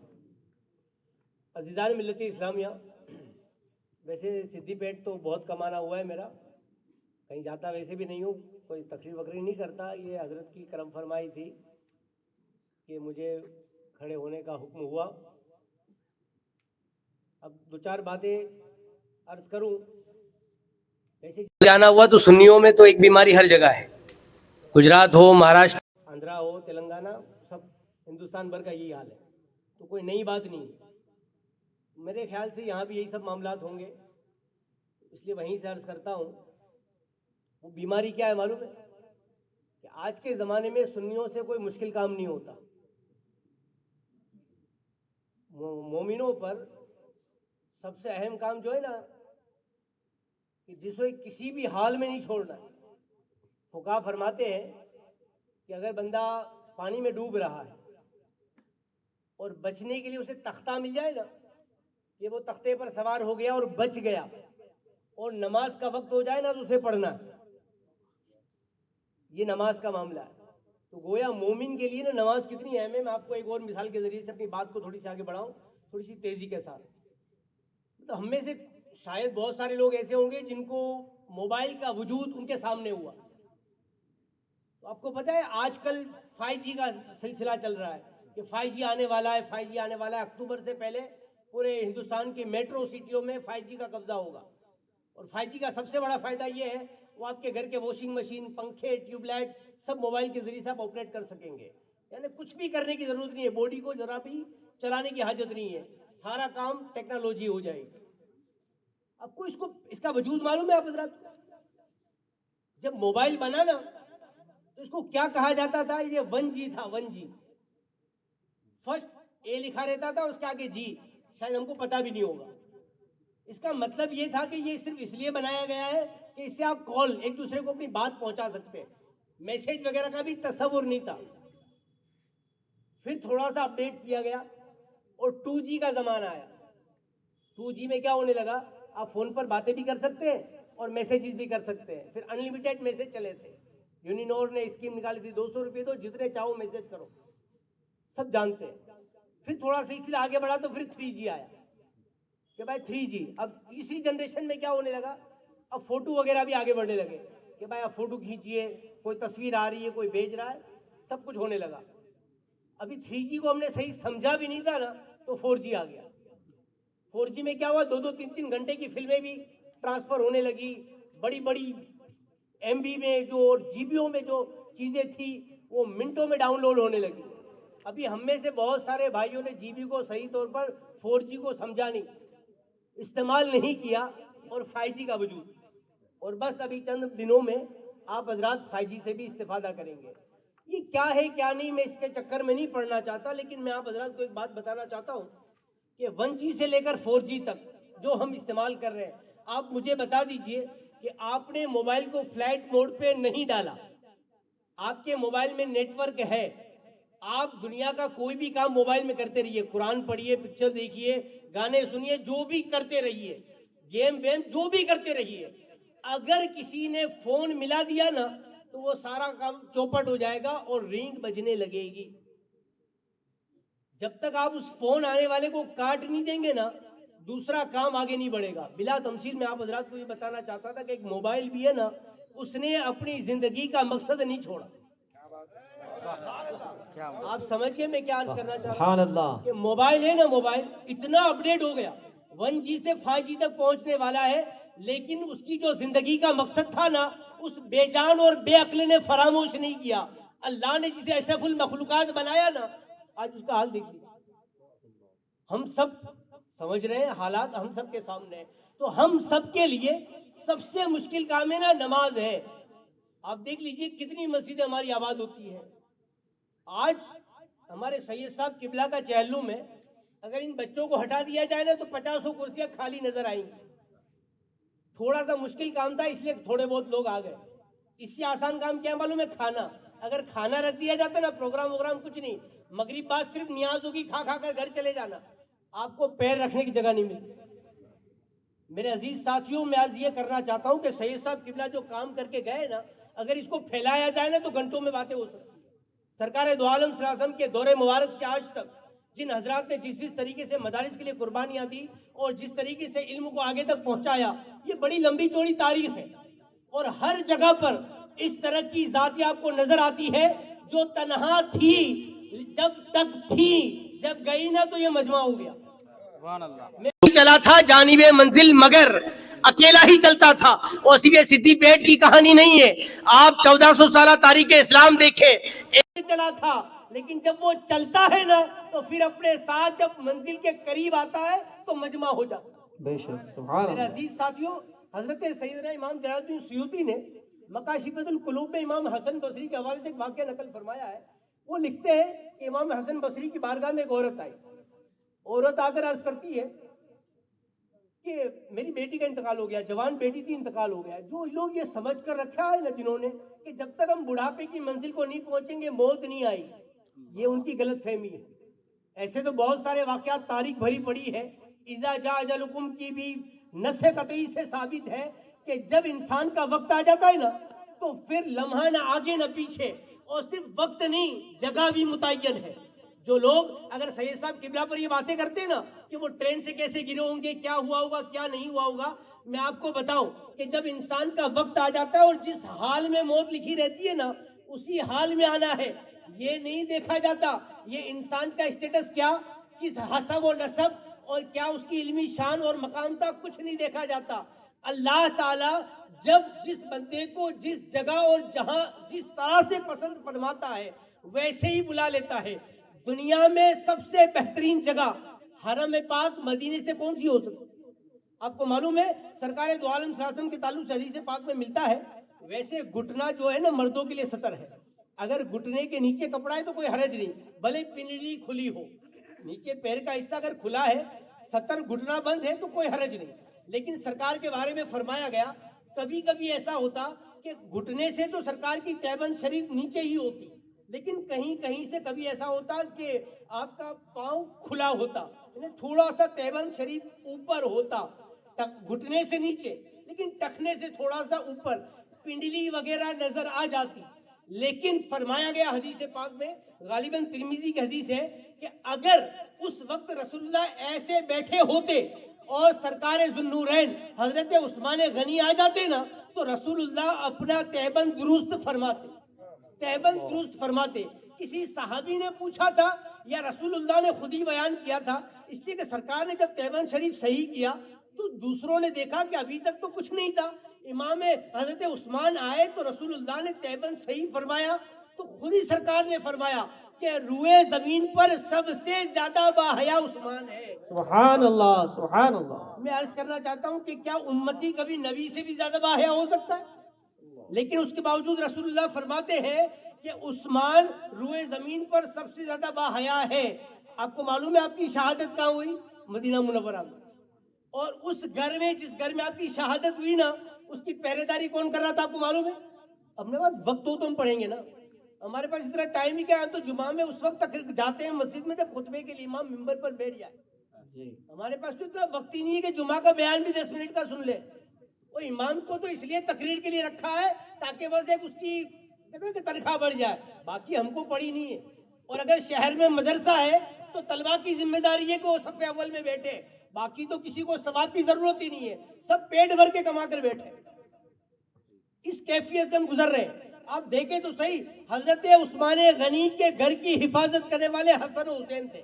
عزیزان ملت اسلامیہ، ویسے سدھی پیٹ تو بہت کمانا ہوا ہے میرا، کہیں جاتا ویسے بھی نہیں ہوں، کوئی تقریر وقریر نہیں کرتا. یہ حضرت کی کرم فرمائی تھی کہ مجھے کھڑے ہونے کا حکم ہوا. اب دو چار باتیں عرض کروں. ویسے جانا ہوا تو سنیوں میں تو ایک بیماری ہر جگہ ہے، گجرات ہو، مہاراشٹر، آندھرا ہو، تلنگانہ، سب ہندوستان بھر کا یہی حال ہے. تو کوئی نئی بات نہیں. میرے خیال سے یہاں بھی یہی سب معاملات ہوں گے، اس لیے وہیں سے عرض کرتا ہوں وہ بیماری کیا ہے معلوم ہے؟ کہ آج کے زمانے میں سنیوں سے کوئی مشکل کام نہیں ہوتا. مومنوں پر سب سے اہم کام جو ہے نا کہ جس کو کسی بھی حال میں نہیں چھوڑنا. فقہا فرماتے ہیں کہ اگر بندہ پانی میں ڈوب رہا ہے اور بچنے کے لیے اسے تختہ مل جائے نا کہ وہ تختے پر سوار ہو گیا اور بچ گیا اور نماز کا وقت ہو جائے نا تو اسے پڑھنا ہے. یہ نماز کا معاملہ ہے. تو گویا مومن کے لیے نا نماز کتنی اہم ہے. میں آپ کو ایک اور مثال کے ذریعے سے اپنی بات کو تھوڑی سی آگے بڑھاؤں, تھوڑی سی تیزی کے ساتھ. تو ہم میں سے شاید بہت سارے لوگ ایسے ہوں گے جن کو موبائل کا وجود ان کے سامنے ہوا. تو آپ کو پتہ ہے آج کل 5G کا سلسلہ چل رہا ہے کہ 5G آنے والا ہے, 5G آنے والا ہے. اکتوبر سے پہلے پورے ہندوستان کی میٹرو سٹیوں میں 5G کا قبضہ ہوگا. اور 5G کا سب سے بڑا فائدہ یہ ہے وہ آپ کے گھر کے واشنگ مشین, پنکھے, ٹیوب لائٹ سب موبائل کے ذریعے سے آپ آپریٹ کر سکیں گے. یعنی کچھ بھی کرنے کی ضرورت نہیں ہے, باڈی کو ذرا بھی چلانے کی حاجت نہیں ہے, سارا کام ٹیکنالوجی ہو جائے گی. آپ کو اس کا وجود معلوم ہے آپ حضرات؟ جب موبائل بنا نا تو اس کو کیا کہا جاتا تھا؟ یہ 1G تھا. 1G فرسٹ اے لکھا رہتا تھا, اس کے آگے جی, شاید ہم کو پتا بھی نہیں ہوگا. اس کا مطلب یہ تھا کہ یہ صرف اس لیے بنایا گیا ہے کہ اس سے آپ کال ایک دوسرے کو اپنی بات پہنچا سکتے ہیں. میسج وغیرہ کا بھی تصور نہیں تھا. پھر تھوڑا سا اپڈیٹ کیا گیا اور 2G کا زمانہ آیا. 2G میں کیا ہونے لگا, آپ فون پر باتیں بھی کر سکتے ہیں اور میسیجز بھی کر سکتے ہیں. پھر انلیمیٹڈ میسج چلے تھے. یونینور نے اسکیم نکالی تھی 200 روپے دو جتنے چاہو میسج کرو, سب جانتے ہیں. پھر تھوڑا سلسلہ آگے بڑھا تو پھر 3G آیا کہ بھائی 3G. اب تیسری جنریشن میں کیا ہونے لگا, اب فوٹو وغیرہ بھی آگے بڑھنے لگے کہ بھائی اب فوٹو کھینچیے, کوئی تصویر آ رہی ہے, کوئی بھیج رہا ہے, سب کچھ ہونے لگا. ابھی 3G کو ہم نے صحیح سمجھا بھی نہیں تھا نا تو 4G آ گیا. 4G میں کیا ہوا, 2-3 گھنٹے کی فلمیں بھی ٹرانسفر ہونے لگی. بڑی بڑی MB میں جو اور GB میں جو چیزیں تھی وہ منٹوں میں ڈاؤن لوڈ ہونے لگی. ابھی ہم میں سے بہت سارے بھائیوں نے GB کو صحیح طور پر 4G کو سمجھا نہیں, استعمال نہیں کیا, اور 5G کا وجود. اور بس ابھی چند دنوں میں آپ حضرات 5G سے بھی استفادہ کریں گے. یہ کیا ہے کیا نہیں میں اس کے چکر میں نہیں پڑنا چاہتا, لیکن میں آپ حضرات کو ایک بات بتانا چاہتا ہوں کہ 1G سے لے کر 4G تک جو ہم استعمال کر رہے ہیں, آپ مجھے بتا دیجئے کہ آپ نے موبائل کو فلائٹ موڈ پہ نہیں ڈالا, آپ کے موبائل میں نیٹ ورک ہے, آپ دنیا کا کوئی بھی کام موبائل میں کرتے رہیے, قرآن پڑھیے, پکچر دیکھیے, گانے سنیے, جو بھی کرتے رہیے, گیم ویم جو بھی کرتے رہیے. اگر کسی نے فون ملا دیا نا تو وہ سارا کام چوپٹ ہو جائے گا اور رینگ بجنے لگے گی. جب تک آپ اس فون آنے والے کو کاٹ نہیں دیں گے نا دوسرا کام آگے نہیں بڑھے گا. بلا تمثیل میں آپ حضرات کو یہ بتانا چاہتا تھا کہ ایک موبائل بھی ہے نا, اس نے اپنی زندگی کا مقصد نہیں چھوڑا. آپ سمجھ کے میں کیا عرض کرنا چاہتا ہوں کہ موبائل ہے نا, موبائل اتنا اپڈیٹ ہو گیا, 1G سے 5G تک پہنچنے والا ہے, لیکن اس کی جو زندگی کا مقصد تھا نا اس بے جان اور بے عقل نے فراموش نہیں کیا. اللہ نے جسے اشرف المخلوقات بنایا نا, آج اس کا حال دیکھ لیجیے. ہم سب سمجھ رہے ہیں حالات ہم سب کے سامنے ہیں, تو ہم سب کے لیے سب سے مشکل کام ہے نا نماز ہے. آپ دیکھ لیجئے کتنی مسجدیں ہماری آباد ہوتی ہیں. آج ہمارے سید صاحب قبلہ کا چہلم ہے, اگر ان بچوں کو ہٹا دیا جائے نا تو 50 کرسیاں خالی نظر آئیں گی. تھوڑا سا مشکل کام تھا اس لیے تھوڑے بہت لوگ آ گئے. اس سے آسان کام کیا معلوم ہے, کھانا. اگر کھانا رکھ دیا جاتا نا, پروگرام کچھ نہیں, مغرب بعد صرف نیاز ہوگی, کھا کھا کر گھر چلے جانا, آپ کو پیر رکھنے کی جگہ نہیں ملتی. میرے عزیز ساتھیوں, میں آج یہ کرنا چاہتا ہوں کہ سید صاحب قبلہ جو کام کر کے گئے نا, اگر اس کو پھیلایا جائے نا تو گھنٹوں میں باتیں ہو سکتی. سرکار دو عالم صلی اللہ علیہ وسلم کے دور مبارک سے آج تک جن حضرات نے جس طریقے سے مدارس کے لیے قربانیاں دی اور جس طریقے سے علم کو آگے تک پہنچایا, یہ بڑی لمبی چوڑی تاریخ ہے. اور ہر جگہ پر اس طرح کی ذاتیں آپ کو نظر آتی ہے جو تنہا تھی جب تک تھی, جب گئی نا تو یہ مجمع ہو گیا. میں چلا تھا جانب منزل مگر اکیلا ہی چلتا تھا. اور صرف سدھی پیٹ کی کہانی نہیں ہے, آپ 1400 سالہ تاریخ اسلام دیکھیں, چلا تھا لیکن جب وہ چلتا ہے نا تو پھر اپنے ساتھ جب منزل کے قریب آتا ہے تو مجمع ہو جاتا ہے. میرے عزیز ساتھیوں, حضرت سیدنا امام جلال الدین سیوطی نے مکاشفۃ القلوب میں امام حسن بصری کے حوالے سے ایک واقعہ نقل فرمایا ہے. وہ لکھتے ہیں کہ امام حسن بصری کی بارگاہ میں ایک عورت آئی. عورت آ کر عرض کرتی ہے کہ میری بیٹی کا انتقال ہو گیا, جوان بیٹی تھی, انتقال ہو گیا. جو لوگ یہ سمجھ کر رکھا ہے نا جنہوں نے کہ جب تک ہم بڑھاپے کی منزل کو نہیں پہنچیں گے موت نہیں آئی, یہ ان کی غلط فہمی ہے. ایسے تو بہت سارے واقعات تاریخ بھری پڑی ہے. اذا جاء اجلکم کی بھی نص قطعی سے ثابت ہے کہ جب انسان کا وقت آ جاتا ہے نا تو پھر لمحہ نہ آگے نہ پیچھے, اور صرف وقت نہیں جگہ بھی متعین ہے. جو لوگ اگر سید صاحب قبلہ پر یہ باتیں کرتے ہیں نا کہ وہ ٹرین سے کیسے گرے ہوں گے, کیا ہوا ہوگا, کیا نہیں ہوا ہوگا, میں آپ کو بتاؤں کہ جب انسان کا وقت آ جاتا ہے اور جس حال میں موت لکھی رہتی ہے نا اسی حال میں آنا ہے. یہ نہیں دیکھا جاتا یہ انسان کا اسٹیٹس کیا, کس حسب و نسب اور کیا اس کی علمی شان اور مقام تک, کچھ نہیں دیکھا جاتا. اللہ تعالیٰ جب جس بندے کو جس جگہ اور جہاں جس طرح سے پسند فرماتا ہے ویسے ہی بلا لیتا ہے. دنیا میں سب سے بہترین جگہ حرم پاک مدینے سے کون سی ہو سکتی؟ آپ کو معلوم ہے سرکار دو عالم صلی اللہ علیہ وسلم کے تعلق سے حدیث پاک میں ملتا ہے. ویسے گھٹنا جو ہے نا مردوں کے لیے سطر ہے. اگر گھٹنے کے نیچے کپڑا ہے تو کوئی حرج نہیں, بھلے پنڈلی کھلی ہو, نیچے پیر کا حصہ اگر کھلا ہے, سطر گھٹنا بند ہے تو کوئی حرج نہیں. لیکن سرکار کے بارے میں فرمایا گیا کبھی کبھی ایسا ہوتا کہ گھٹنے سے تو سرکار کی تیبند شریف نیچے ہی ہوتی, لیکن کہیں کہیں سے کبھی ایسا ہوتا کہ آپ کا پاؤں کھلا ہوتا, یعنی تھوڑا سا تیبند شریف اوپر ہوتا گھٹنے سے نیچے, لیکن ٹخنے سے تھوڑا سا اوپر پنڈلی وغیرہ نظر آ جاتی. لیکن فرمایا گیا حدیث پاک میں, غالباً ترمذی کی حدیث ہے, کہ اگر اس وقت رسول اللہ ایسے بیٹھے ہوتے اور سرکار ذوالنورین حضرت عثمان غنی آ جاتے نا تو رسول اللہ اپنا تیبند درست فرماتے, تیبند درست فرماتے. کسی صحابی نے پوچھا تھا یا رسول اللہ نے خود ہی بیان کیا تھا, اس لیے کہ سرکار نے جب تیبند شریف صحیح کیا تو دوسروں نے دیکھا کہ ابھی تک تو کچھ نہیں تھا. امام حضرت عثمان آئے تو رسول اللہ نے تیبند صحیح فرمایا تو خود ہی سرکار نے فرمایا کہ روئے زمین پر سب سے زیادہ باحیا عثمان ہے. سبحان اللہ, سبحان اللہ. میں عرض کرنا چاہتا ہوں کہ کیا امتی کبھی نبی سے بھی زیادہ باحیا ہو سکتا ہے؟ لیکن اس کے باوجود رسول اللہ فرماتے ہیں کہ عثمان روئے زمین پر سب سے زیادہ باحیا ہے. آپ کو معلوم ہے آپ کی شہادت کہاں ہوئی؟ مدینہ منورہ میں. اور اس گھر میں جس گھر میں آپ کی شہادت ہوئی نا اس کی پہرے داری کون کر رہا تھا آپ کو معلوم ہے؟ اپنے پاس وقت ہو تو ہم پڑھیں گے نا, ہمارے پاس اتنا ٹائم ہی کیا ہے, تو جمعہ میں اس وقت تک جاتے ہیں مسجد میں جب خطبے کے لیے امام ممبر پر بیٹھ جائے. ہمارے پاس تو اتنا وقت ہی نہیں ہے کہ جمعہ کا بیان بھی 10 منٹ کا سن لے. وہ امام کو تو اس لیے تقریر کے لیے رکھا ہے تاکہ بس ایک اس کی تنخواہ بڑھ جائے, باقی ہم کو پڑھی نہیں ہے. اور اگر شہر میں مدرسہ ہے تو طلبہ کی ذمہ داری ہے کہ وہ صف اول میں بیٹھے, باقی تو کسی کو ثواب کی ضرورت ہی نہیں ہے, سب پیٹ بھر کے کما کر بیٹھے. اس کیفیت سے ہم گزر رہے ہیں. آپ دیکھیں تو صحیح, حضرت عثمان غنی کے گھر کی حفاظت کرنے والے حسن و حسین تھے,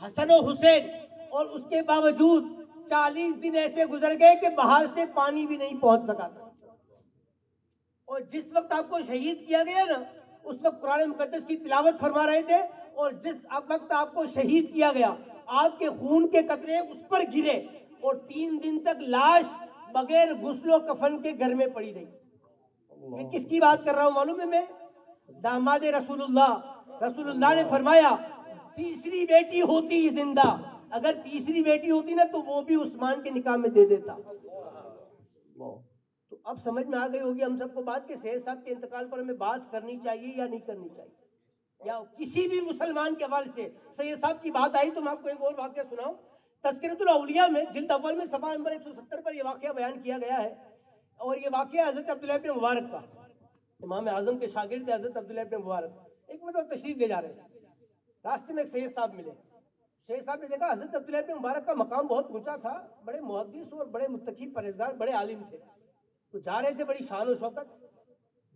حسن و حسین, اور اس کے باوجود 40 دن ایسے گزر گئے کہ باہر سے پانی بھی نہیں پہنچ سکا تھا. اور جس وقت آپ کو شہید کیا گیا نا اس وقت قرآن مقدس کی تلاوت فرما رہے تھے, اور جس وقت آپ کو شہید کیا گیا آپ کے خون کے قطرے اس پر گرے, اور 3 دن تک لاش بغیر غسل و کفن کے گھر میں پڑی رہی. یہ کس کی بات کر رہا ہوں معلوم ہے؟ میں داماد رسول اللہ نے فرمایا تیسری بیٹی ہوتی زندہ, اگر تیسری بیٹی ہوتی نا تو وہ بھی عثمان کے نکاح میں دے دیتا. تو اب سمجھ میں آ گئی ہوگی ہم سب کو بات کہ سید صاحب کے انتقال پر ہمیں بات کرنی چاہیے یا نہیں کرنی چاہیے, یا کسی بھی مسلمان کے حوالے سے سید صاحب کی بات آئی تو میں آپ کو ایک اور واقعہ سناؤں. تذکرۃ الاولیاء میں جلد اول میں صفحہ نمبر 170 پر یہ واقعہ بیان کیا گیا ہے, اور یہ واقعہ حضرت عبداللہ ابن مبارک کا, امام اعظم کے شاگرد حضرت عبداللہ ابن مبارک. ایک مطلب تشریف لے جا رہے تھے, راستے میں ایک سید صاحب ملے. سید صاحب نے دیکھا حضرت عبداللہ ابن مبارک کا مقام بہت اونچا تھا, بڑے محدث اور بڑے متقی پرہیزگار بڑے عالم تھے. تو جا رہے تھے بڑی شان و شوکت,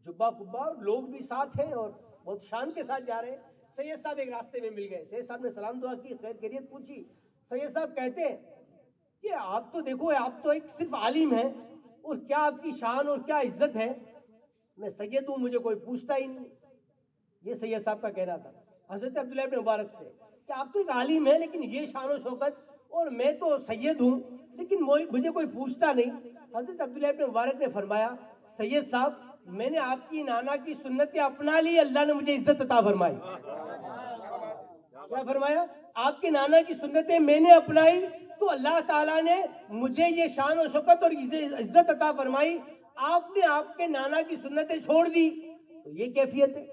جبہ کبا, اور لوگ بھی ساتھ ہیں اور بہت شان کے ساتھ جا رہے ہیں. سید صاحب ایک راستے میں مل گئے, سید صاحب نے سلام دعا کی, خیر خیریت پوچھی. سید صاحب کہتے ہیں کہ آپ تو دیکھو آپ تو ایک صرف عالم ہیں, اور کیا آپ کی شان اور کیا عزت ہے, میں سید ہوں مجھے کوئی پوچھتا ہی نہیں. یہ سید صاحب کا کہنا تھا حضرت عبداللہ ابن مبارک سے کہ آپ تو ایک عالم ہیں لیکن یہ شان و شوکت, اور میں تو سید ہوں لیکن مجھے کوئی پوچھتا نہیں. حضرت عبداللہ ابن مبارک نے فرمایا سید صاحب میں نے آپ کی نانا کی سنتیں اپنا لی, اللہ نے مجھے عزت عطا فرمائی. کیا فرمایا؟ آپ کے نانا کی سنتیں میں نے اپنائی تو اللہ تعالیٰ نے مجھے یہ شان و شوکت اور عزت عطا فرمائی. آپ نے آپ کے نانا کی سنتیں چھوڑ دی تو یہ کیفیت ہے.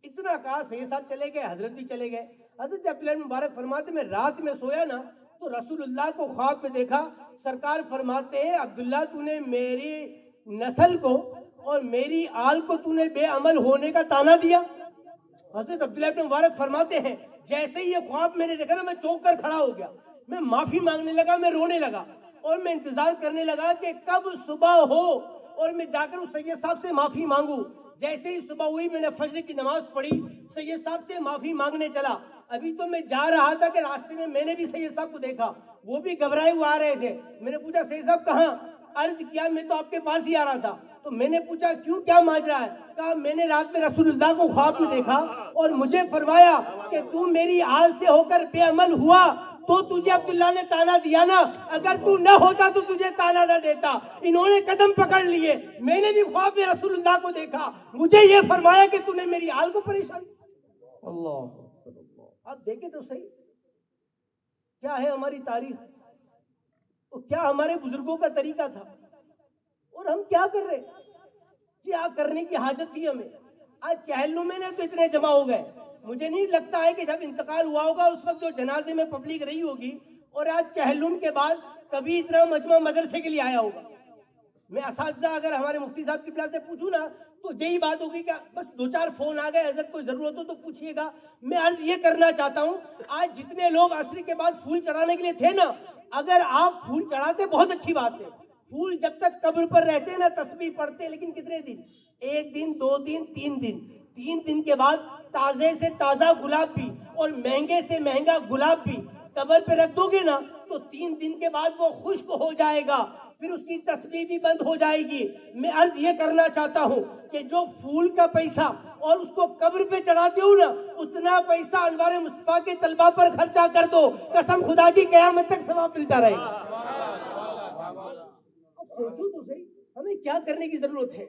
اتنا کہا, سید صاحب چلے گئے, حضرت بھی چلے گئے. حضرت عبداللہ مبارک فرماتے میں رات میں سویا نا تو رسول اللہ کو خواب میں دیکھا. سرکار فرماتے ہیں عبداللہ تو نے میری نسل کو اور میری آل کو تو نے بے عمل ہونے کا تانا دیا. حضرت عبداللہ مبارک فرماتے ہیں جیسے ہی یہ خواب میں نے دیکھا نا میں چونک کر کھڑا ہو گیا, میں معافی مانگنے لگا, میں رونے لگا اور میں انتظار کرنے لگا کہ کب صبح ہو اور میں جا کر اس سید صاحب سے معافی مانگوں. جیسے ہی صبح ہوئی میں نے فجر کی نماز پڑھی, سید صاحب سے معافی مانگنے چلا. ابھی تو میں جا رہا تھا کہ راستے میں نے بھی سید صاحب کو دیکھا, وہ بھی گھبرائے ہوئے آ رہے تھے. میں نے پوچھا سید صاحب کہاں؟ عرض کیا میں تو آپ کے پاس ہی آ رہا تھا. تو میں نے پوچھا کیوں, کیا ماجرا ہے؟ کہا میں نے رات میں رسول اللہ کو خواب میں دیکھا اور مجھے فرمایا کہ تو میری آل سے ہو کر بے عمل ہوا تو تجھے عبداللہ نے تانا دیا نا, اگر تو نہ ہوتا تو تجھے تانا نہ دیتا. انہوں نے قدم پکڑ لیے, میں نے بھی خواب میں رسول اللہ کو دیکھا, مجھے یہ فرمایا کہ تو نے میری آل کو پریشان. اللہ آپ دیکھیں تو صحیح کیا ہے ہماری تاریخ, تو کیا ہمارے بزرگوں کا طریقہ تھا اور ہم کیا کر رہے. کیا کرنے کی حاجت تھی ہمیں؟ آج چہلم میں تو اتنے جمع ہو گئے. مجھے نہیں لگتا ہے کہ جب انتقال ہوا ہوگا اس وقت جو جنازے میں پبلک رہی ہوگی اور آج چہلم کے بعد کبھی اتنا مجمع مدرسے کے لیے آیا ہوگا. میں اساتذہ اگر ہمارے مفتی صاحب کی کلاس سے پوچھوں نا تو یہی بات ہوگی کہ بس 2-4 فون آ گئے, حضرت کوئی ضرورت ہو تو پوچھئے گا. میں عرض یہ کرنا چاہتا ہوں, آج جتنے لوگ عصر کے بعد پھول چڑھانے کے لیے تھے نا, اگر آپ پھول چڑھاتے بہت اچھی بات ہے. پھول جب تک قبر پر رہتے نا تسبیح پڑھتے, لیکن کتنے دن؟ 1 دن 2 دن 3 دن. 3 دن کے بعد تازے سے تازہ گلاب بھی اور مہنگے سے مہنگا گلاب بھی قبر پہ رکھ دو گے نا تو 3 دن کے بعد وہ خشک ہو جائے گا, پھر اس کی تسبیح بھی بند ہو جائے گی. میں عرض یہ کرنا چاہتا ہوں کہ جو پھول کا پیسہ اور اس کو قبر پہ چڑھاتے ہو نا, اتنا پیسہ انوار مصطفیٰ کے طلبہ پر خرچہ کر دو, قسم خدا کی قیامت تک ثواب ملتا رہے گا. اب سوچو تو صحیح ہمیں کیا کرنے کی ضرورت ہے.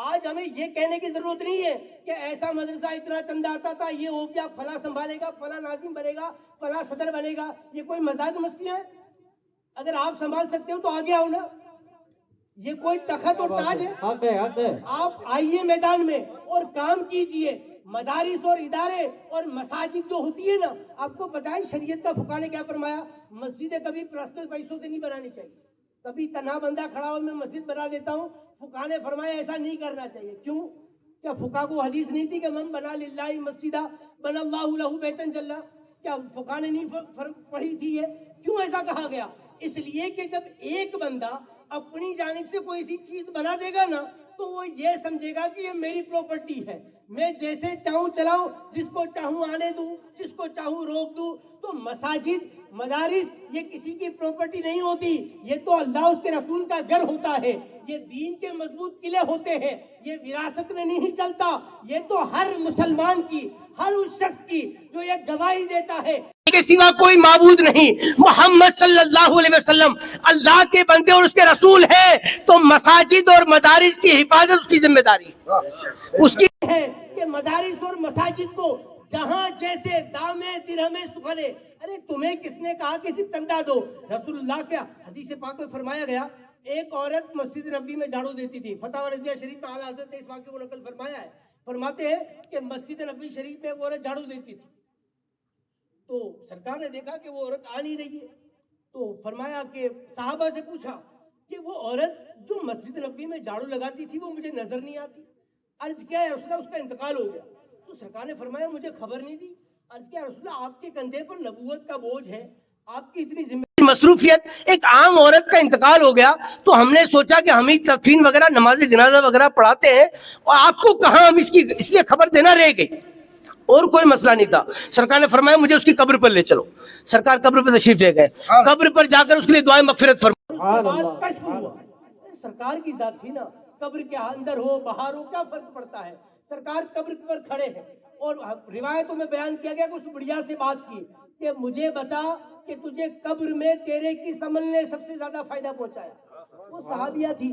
آج ہمیں یہ کہنے کی ضرورت نہیں ہے کہ ایسا مدرسہ اتنا چندہ آتا تھا, یہ ہو گیا, فلاں سنبھالے گا, فلاں ناظم بنے گا, فلاں صدر بنے گا. یہ کوئی مذاق مستی ہے؟ اگر آپ سنبھال سکتے ہو تو آگے آؤ نا. یہ کوئی تخت اور تاج ہے؟ آپ آئیے میدان میں اور کام کیجئے. مدارس اور ادارے اور مساجد جو ہوتی ہے نا, آپ کو پتہ ہے شریعت کا فقہ نے کیا فرمایا؟ مسجدیں کبھی پرسنل پیسوں سے نہیں بنانی چاہیے. کبھی تنہا بندہ کھڑا ہو میں مسجد بنا دیتا ہوں, فقہ نے فرمایا ایسا نہیں کرنا چاہیے. کیوں؟ کیا فقہ کو حدیث نہیں تھی کہ من بنا للہ مسجدہ بنا اللہ لہ بیتن جلا؟ کیا فقہ نے نہیں پڑھی تھی یہ؟ کیوں ایسا کہا گیا؟ اس لیے کہ جب ایک بندہ اپنی جانب سے کوئی سی چیز بنا دے گا نا تو وہ یہ سمجھے گا کہ یہ میری پراپرٹی ہے, میں جیسے چاہوں چلاؤں, جس کو چاہوں آنے دوں, جس کو چاہوں روک دوں. تو مساجد مدارس یہ کسی کی پراپرٹی نہیں ہوتی, یہ تو اللہ اس کے رسول کا گھر ہوتا ہے. یہ دین کے مضبوط قلعے ہوتے ہیں, یہ وراثت میں نہیں چلتا. یہ تو ہر مسلمان کی, ہر اس شخص کی جو یہ گواہی دیتا ہے کے سوا کوئی معبود نہیں, محمد صلی اللہ علیہ وسلم اللہ کے بندے اور اس کے رسول ہے, تو مساجد اور مدارس کی حفاظت اس کی ذمہ داری اس کی ہے کہ مدارس اور مساجد کو جہاں جیسے دامے درہمے سکھنے. ارے تمہیں کس نے کہا کہ صرف چندہ دو؟ رسول اللہ کے حدیث پاک میں فرمایا گیا, ایک عورت مسجد نبوی میں جھاڑو دیتی تھی. فتح رضویہ شریف میں اعلیٰ حضرت نے اس واقعے کو نقل فرمایا ہے. فرماتے ہیں کہ مسجد نبوی شریف میں ایک عورت جھاڑو دیتی تھی, تو سرکار نے دیکھا کہ وہ عورت آ نہیں رہی ہے, تو فرمایا کہ صحابہ سے پوچھا کہ وہ عورت جو مسجد نبوی میں جھاڑو لگاتی تھی وہ مجھے نظر نہیں آتی. عرض کیا ہے رسول اللہ, اس کا انتقال ہو گیا. تو سرکار نے فرمایا مجھے خبر نہیں دی. عرض کیا رسول اللہ, آپ کے کندھے پر نبوت کا بوجھ ہے, آپ کی اتنی ذمہ مصروفیت, ایک عام عورت کا انتقال ہو گیا تو ہم نے سوچا کہ ہم ہی تدفین وغیرہ نماز جنازہ وغیرہ پڑھاتے ہیں, اور آپ کو کہاں ہم اس لیے خبر دینا رہ گئی, اور کوئی مسئلہ نہیں تھا. سرکار نے فرمایا مجھے اس کی قبر پر لے چلو. سرکار قبر پر تشریف لے گئے, قبر پر جا کر اس کے لیے دعائیں مغفرت فرمائی. سرکار کی ذات تھی نا, قبر کے اندر ہو باہر ہو کیا فرق پڑتا ہے. سرکار قبر پر کھڑے ہیں, اور روایتوں میں بیان کیا گیا کہ اس بڑھیا سے بات کی کہ مجھے بتا کہ تجھے قبر میں تیرے کس عمل نے سب سے زیادہ فائدہ پہنچایا. وہ صحابیہ تھی,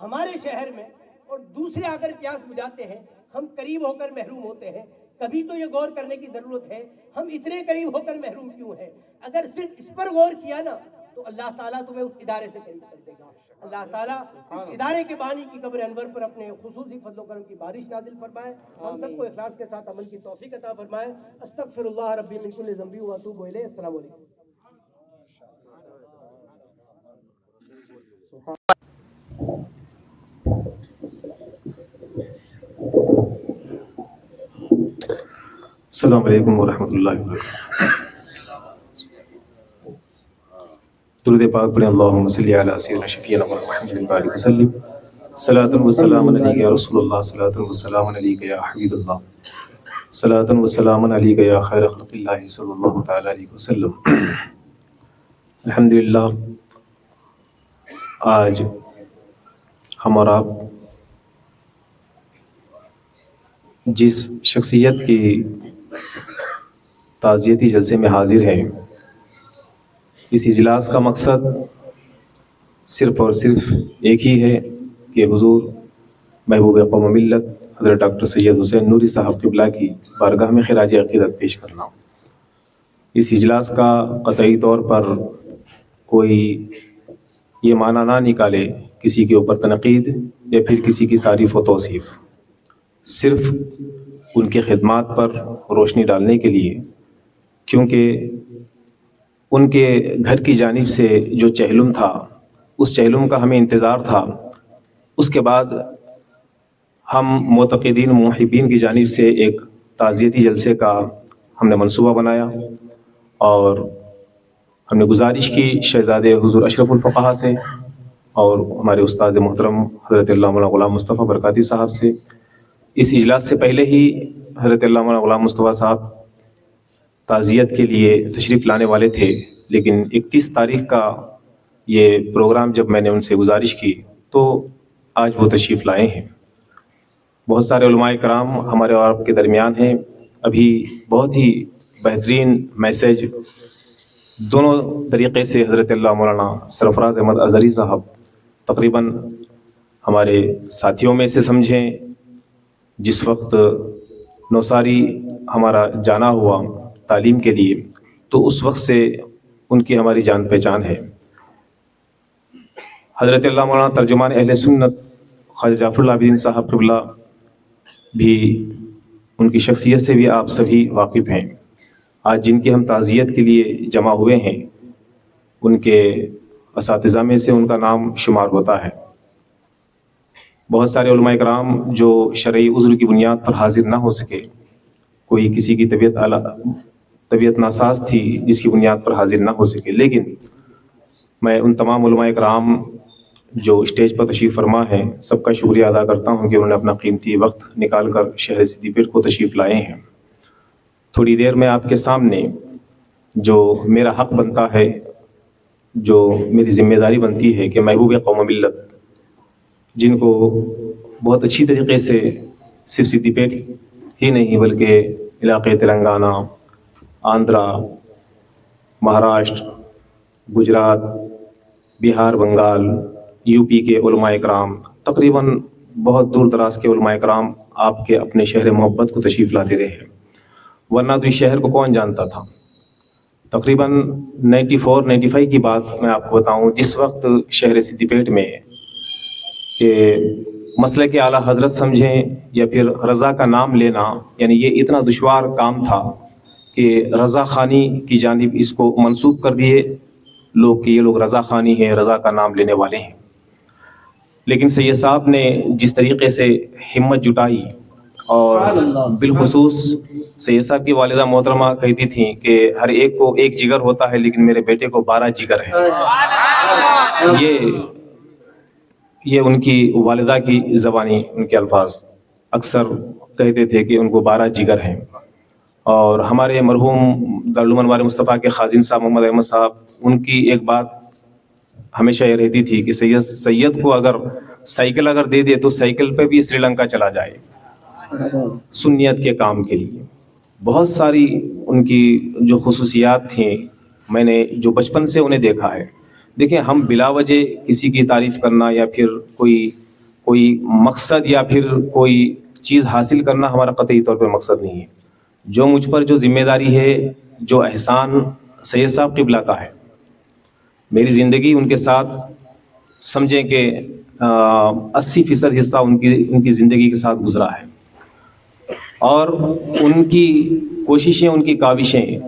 ہمارے شہر میں اور دوسرے آگر پیاس بجھاتے ہیں، ہم قریب ہو کر محروم ہوتے ہیں. کبھی تو یہ غور کرنے کی ضرورت ہے ہم اتنے قریب ہو کر محروم کیوں ہیں. اگر صرف اس پر غور کیا نا تو اللہ تعالیٰ تمہیں اس ادارے سے قریب کر دے گا. اللہ تعالیٰ اس ادارے کے بانی کی قبر انور پر اپنے خصوصی فضل و کرم کی بارش نازل فرمائے. ہم سب کو اخلاص کے ساتھ عمل کی توفیق عطا فرمائے. استغفر اللہ ربی من کل ذنب و اتوب الیہ. السلام علیکم. السلام علیکم ورحمۃ اللہ وبرکاتہ. درود پاک پڑھیں. اللہم صلی علی سیدنا شفیعنا محمد وعلیہ وسلم. صلاۃ و سلام علیک یا رسول اللہ، صلاۃ و سلام علیک یا حبیب اللہ، صلاۃ و سلام علیک یا خیر خلق اللہ صلی اللہ تعالی علیہ وسلم. الحمدللہ آج ہم اور آپ جس شخصیت کی تعزیتی جلسے میں حاضر ہیں، اس اجلاس کا مقصد صرف اور صرف ایک ہی ہے کہ حضور محبوب قوم ملت حضرت ڈاکٹر سید حسین نوری صاحب قبلہ کی بارگاہ میں خراج عقیدت پیش کرنا. اس اجلاس کا قطعی طور پر کوئی یہ معنی نہ نکالے کسی کے اوپر تنقید یا پھر کسی کی تعریف و توصیف، صرف ان کے خدمات پر روشنی ڈالنے کے لیے، کیونکہ ان کے گھر کی جانب سے جو چہلم تھا اس چہلم کا ہمیں انتظار تھا. اس کے بعد ہم معتقدین محبین کی جانب سے ایک تعزیتی جلسے کا ہم نے منصوبہ بنایا اور ہم نے گزارش کی شہزادے حضور اشرف الفقہا سے اور ہمارے استاد محترم حضرت علامہ مولانا غلام مصطفیٰ برکاتی صاحب سے. اس اجلاس سے پہلے ہی حضرت علامہ مولانا غلام مصطفیٰ صاحب تعزیت کے لیے تشریف لانے والے تھے، لیکن 31 تاریخ کا یہ پروگرام جب میں نے ان سے گزارش کی تو آج وہ تشریف لائے ہیں. بہت سارے علماء کرام ہمارے اور آپ کے درمیان ہیں. ابھی بہت ہی بہترین میسیج دونوں طریقے سے حضرت اللہ مولانا سرفراز احمد اظہری صاحب تقریباً ہمارے ساتھیوں میں سے سمجھیں. جس وقت نوساری ہمارا جانا ہوا تعلیم کے لیے تو اس وقت سے ان کی ہماری جان پہچان ہے. حضرت اللہ مولانا ترجمان اہل سنت خواجہ جعفر العابدین صاحب قبلہ بھی ان کی شخصیت سے بھی آپ سبھی واقف ہیں. آج جن کی ہم تعزیت کے لیے جمع ہوئے ہیں ان کے اساتذہ میں سے ان کا نام شمار ہوتا ہے. بہت سارے علماء کرام جو شرعی عذر کی بنیاد پر حاضر نہ ہو سکے، کوئی کسی کی طبیعت ناساز تھی جس کی بنیاد پر حاضر نہ ہو سکے، لیکن میں ان تمام علماء کرام جو اسٹیج پر تشریف فرما ہیں سب کا شکریہ ادا کرتا ہوں کہ انہوں نے اپنا قیمتی وقت نکال کر شہر سدی پیٹ کو تشریف لائے ہیں. تھوڑی دیر میں آپ کے سامنے جو میرا حق بنتا ہے، جو میری ذمہ داری بنتی ہے کہ محبوب قوم ملت جن کو بہت اچھی طریقے سے صرف سدی پیٹ ہی نہیں بلکہ علاقے تلنگانہ، آندھرا، مہاراشٹر، گجرات، بہار، بنگال، یو پی کے علماء کرام، تقریباً بہت دور دراز کے علماء کرام آپ کے اپنے شہر محبت کو تشریف لاتے رہے. ورنہ تو اس شہر کو کون جانتا تھا. تقریباً 94-95 کی بات میں آپ کو بتاؤں، جس وقت شہر سدی پیٹ میں کہ مسلک اعلیٰ حضرت سمجھیں یا پھر رضا کا نام لینا، یعنی یہ اتنا دشوار کام تھا کہ رضا خانی کی جانب اس کو منسوب کر دیے لوگ کہ یہ لوگ رضا خانی ہیں، رضا کا نام لینے والے ہیں. لیکن سید صاحب نے جس طریقے سے ہمت جٹائی، اور بالخصوص سید صاحب کی والدہ محترمہ کہتی تھیں کہ ہر ایک کو ایک جگر ہوتا ہے لیکن میرے بیٹے کو 12 جگر ہے. یہ ان کی والدہ کی زبانی ان کے الفاظ اکثر کہتے تھے کہ ان کو 12 جگر ہیں. اور ہمارے مرحوم دارالعلوم انوار مصطفیٰ کے خازن صاحب محمد احمد صاحب، ان کی ایک بات ہمیشہ یہ رہتی تھی کہ سید کو اگر سائیکل اگر دے دے تو سائیکل پہ بھی سری لنکا چلا جائے سنیت کے کام کے لیے. بہت ساری ان کی جو خصوصیات تھیں میں نے جو بچپن سے انہیں دیکھا ہے. دیکھیں ہم بلا وجہ کسی کی تعریف کرنا یا پھر کوئی مقصد یا پھر کوئی چیز حاصل کرنا ہمارا قطعی طور پر مقصد نہیں ہے. جو مجھ پر جو ذمہ داری ہے، جو احسان سید صاحب قبلہ کا ہے، میری زندگی ان کے ساتھ سمجھیں کہ 80% حصہ ان کی زندگی کے ساتھ گزرا ہے. اور ان کی کوششیں، ان کی کاوشیں،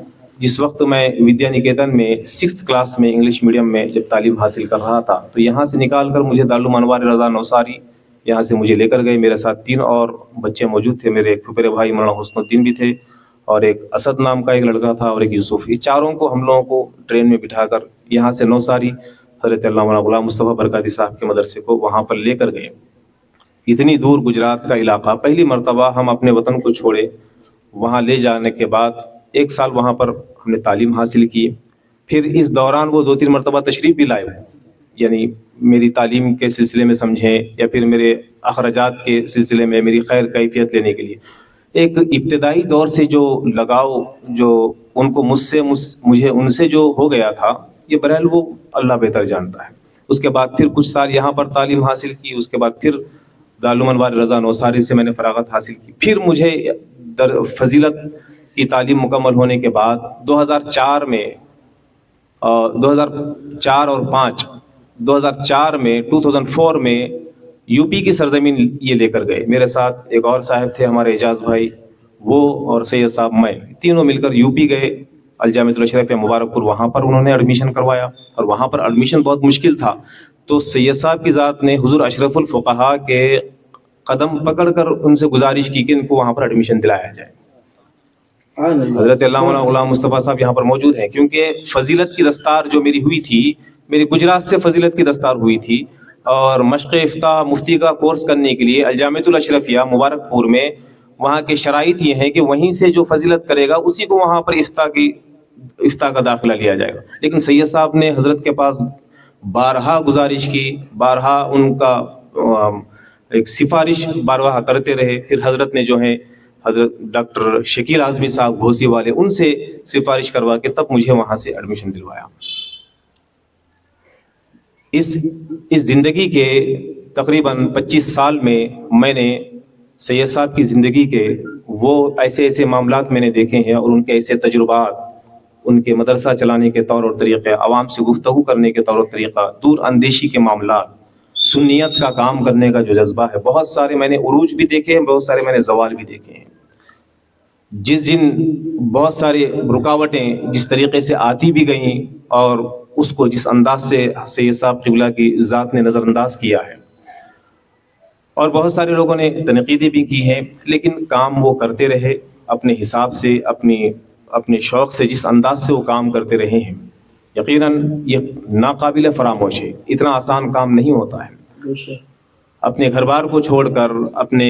جس وقت میں ودیا نکیتن میں 6th کلاس میں انگلش میڈیم میں جب تعلیم حاصل کر رہا تھا تو یہاں سے نکال کر مجھے دارالعلوم انوار رضا نوساری یہاں سے مجھے لے کر گئے. میرے ساتھ 3 اور بچے موجود تھے. میرے ایک پھپھیرے بھائی مولانا حسن الدین بھی تھے، اور ایک اسد نام کا ایک لڑکا تھا، اور ایک یوسف. یہ چاروں کو ہم لوگوں کو ٹرین میں بٹھا کر یہاں سے نوساری حضرت علامہ غلام مصطفیٰ برکاتی صاحب کے مدرسے کو وہاں پر لے کر گئے. اتنی دور گجرات کا علاقہ، پہلی مرتبہ ہم اپنے وطن کو چھوڑے. وہاں لے جانے کے بعد 1 سال وہاں پر ہم نے تعلیم حاصل کی. پھر اس دوران وہ 2-3 مرتبہ تشریف بھی لائے، یعنی میری تعلیم کے سلسلے میں سمجھیں یا پھر میرے اخراجات کے سلسلے میں میری خیر کیفیت لینے کے لیے. ایک ابتدائی دور سے جو لگاؤ جو ان کو مجھے ان سے جو ہو گیا تھا، یہ بہرحال وہ اللہ بہتر جانتا ہے. اس کے بعد پھر کچھ سال یہاں پر تعلیم حاصل کی. اس کے بعد پھر دارالعلوم انوار رضا نوساری سے میں نے فراغت حاصل کی. پھر مجھے فضیلت کی تعلیم مکمل ہونے کے بعد 2004 میں 2004 اور 5 2004 میں 2004 میں یو پی کی سرزمین یہ لے کر گئے. میرے ساتھ ایک اور صاحب تھے ہمارے اعجاز بھائی، وہ اور سید صاحب، میں تینوں مل کر یو پی گئے. الجامعۃ الاشرفیہ مبارک پور، وہاں پر انہوں نے ایڈمیشن کروایا، اور وہاں پر ایڈمیشن بہت مشکل تھا. تو سید صاحب کی ذات نے حضور اشرف الفقہاء کے قدم پکڑ کر ان سے گزارش کی کہ ان کو وہاں پر ایڈمیشن دلایا جائے. حضرت علامہ غلام مصطفیٰ صاحب یہاں پر موجود ہیں، کیونکہ فضیلت کی دستار جو میری ہوئی تھی، میری گجرات سے فضیلت کی دستار ہوئی تھی، اور مشق افتاء مفتی کا کورس کرنے کے لیے الجامعۃ الاشرفیہ مبارک پور میں وہاں کے شرائط یہ ہیں کہ وہیں سے جو فضیلت کرے گا اسی کو وہاں پر افتاء کا داخلہ لیا جائے گا. لیکن سید صاحب نے حضرت کے پاس بارہا گزارش کی، بارہا ان کا ایک سفارش بارہا کرتے رہے. پھر حضرت نے جو ہے حضرت ڈاکٹر شکیل اعظمی صاحب گھوسی والے، ان سے سفارش کروا کے تب مجھے وہاں سے ایڈمیشن دلوایا. اس زندگی کے تقریباً 25 سال میں میں نے سید صاحب کی زندگی کے وہ ایسے معاملات میں نے دیکھے ہیں، اور ان کے ایسے تجربات، ان کے مدرسہ چلانے کے طور اور طریقے، عوام سے گفتگو کرنے کے طور اور طریقہ، دور اندیشی کے معاملات، سنیت کا کام کرنے کا جو جذبہ ہے، بہت سارے میں نے عروج بھی دیکھے ہیں، بہت سارے میں نے زوال بھی دیکھے ہیں. جس دن بہت سارے رکاوٹیں جس طریقے سے آتی بھی گئیں، اور اس کو جس انداز سے سید صاحب قبلہ کی ذات نے نظر انداز کیا ہے، اور بہت سارے لوگوں نے تنقیدیں بھی کی ہیں، لیکن کام وہ کرتے رہے اپنے حساب سے، اپنے شوق سے، جس انداز سے وہ کام کرتے رہے ہیں. یقیناً یہ ناقابل فراموش ہے، اتنا آسان کام نہیں ہوتا ہے. اپنے گھر بار کو چھوڑ کر، اپنے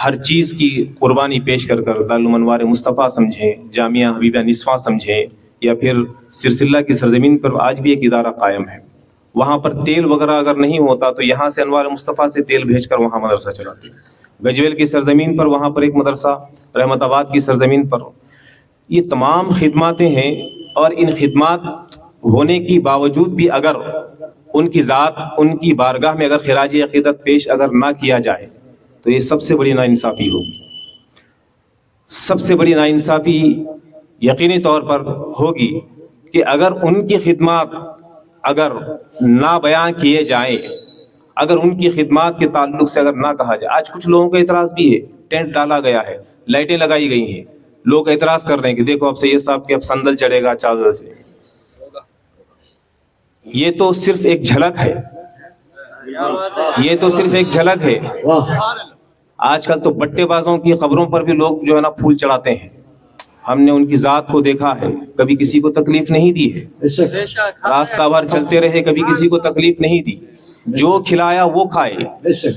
ہر چیز کی قربانی پیش کر دارالعلوم انوار مصطفیٰ سمجھیں، جامعہ حبیبیہ نصفہ سمجھیں، یا پھر سرسلہ کی سرزمین پر آج بھی ایک ادارہ قائم ہے. وہاں پر تیل وغیرہ اگر نہیں ہوتا تو یہاں سے انوار مصطفیٰ سے تیل بھیج کر وہاں مدرسہ چلاتے. گجویل کی سرزمین پر وہاں پر ایک مدرسہ، رحمت آباد کی سرزمین پر. یہ تمام خدماتیں ہیں، اور ان خدمات ہونے کی باوجود بھی اگر ان کی ذات، ان کی بارگاہ میں اگر خراج عقیدت پیش اگر نہ کیا جائے تو یہ سب سے بڑی ناانصافی ہوگی. سب سے بڑی ناانصافی یقینی طور پر ہوگی کہ اگر ان کی خدمات اگر نہ بیان کیے جائیں، اگر ان کی خدمات کے تعلق سے اگر نہ کہا جائے. آج کچھ لوگوں کا اعتراض بھی ہے، ٹینٹ ڈالا گیا ہے، لائٹیں لگائی گئی ہیں، لوگ اعتراض کر رہے ہیں کہ دیکھو اب سید صاحب کے اب صندل چڑھے گا، چادر چڑھے گا. یہ تو صرف ایک جھلک ہے، یہ تو صرف ایک جھلک ہے. آج کل تو بٹے بازوں کی خبروں پر بھی لوگ جو ہے نا پھول چڑھاتے ہیں. ہم نے ان کی ذات کو دیکھا ہے، کبھی کسی کو تکلیف نہیں دی ہے، راستہ بھر چلتے رہے، کبھی کسی کو تکلیف نہیں دی. جو کھلایا وہ کھائے،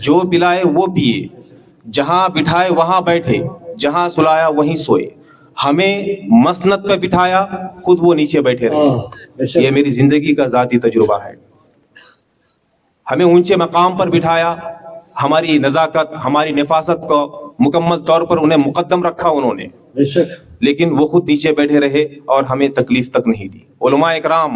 جو پلائے وہ پیے، جہاں بٹھائے وہاں بیٹھے، جہاں سلایا وہیں سوئے. ہمیں مسند پہ بٹھایا، خود وہ نیچے بیٹھے رہے. یہ میری زندگی کا ذاتی تجربہ ہے. ہمیں اونچے مقام پر بٹھایا، ہماری نزاکت، ہماری نفاست کو مکمل طور پر انہیں مقدم رکھا انہوں نے، لیکن وہ خود نیچے بیٹھے رہے اور ہمیں تکلیف تک نہیں دی. علماء اکرام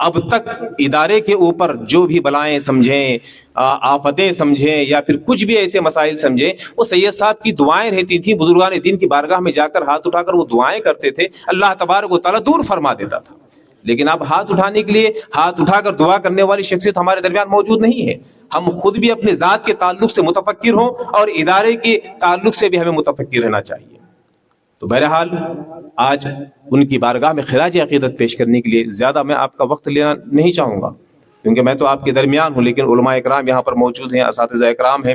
اب تک ادارے کے اوپر جو بھی بلائیں سمجھیں، آفتیں سمجھیں یا پھر کچھ بھی ایسے مسائل سمجھیں، وہ سید صاحب کی دعائیں رہتی تھیں، بزرگان دین کی بارگاہ میں جا کر ہاتھ اٹھا کر وہ دعائیں کرتے تھے، اللہ تبارک و تعالیٰ دور فرما دیتا تھا. لیکن اب ہاتھ اٹھانے کے لیے، ہاتھ اٹھا کر دعا کرنے والی شخصیت ہمارے درمیان موجود نہیں ہے. ہم خود بھی اپنے ذات کے تعلق سے متفکر ہوں اور ادارے کے تعلق سے بھی ہمیں متفکر رہنا چاہیے. تو بہرحال آج ان کی بارگاہ میں خراج عقیدت پیش کرنے کے لیے زیادہ میں آپ کا وقت لینا نہیں چاہوں گا، کیونکہ میں تو آپ کے درمیان ہوں، لیکن علماء اکرام یہاں پر موجود ہیں، اساتذہ اکرام ہیں،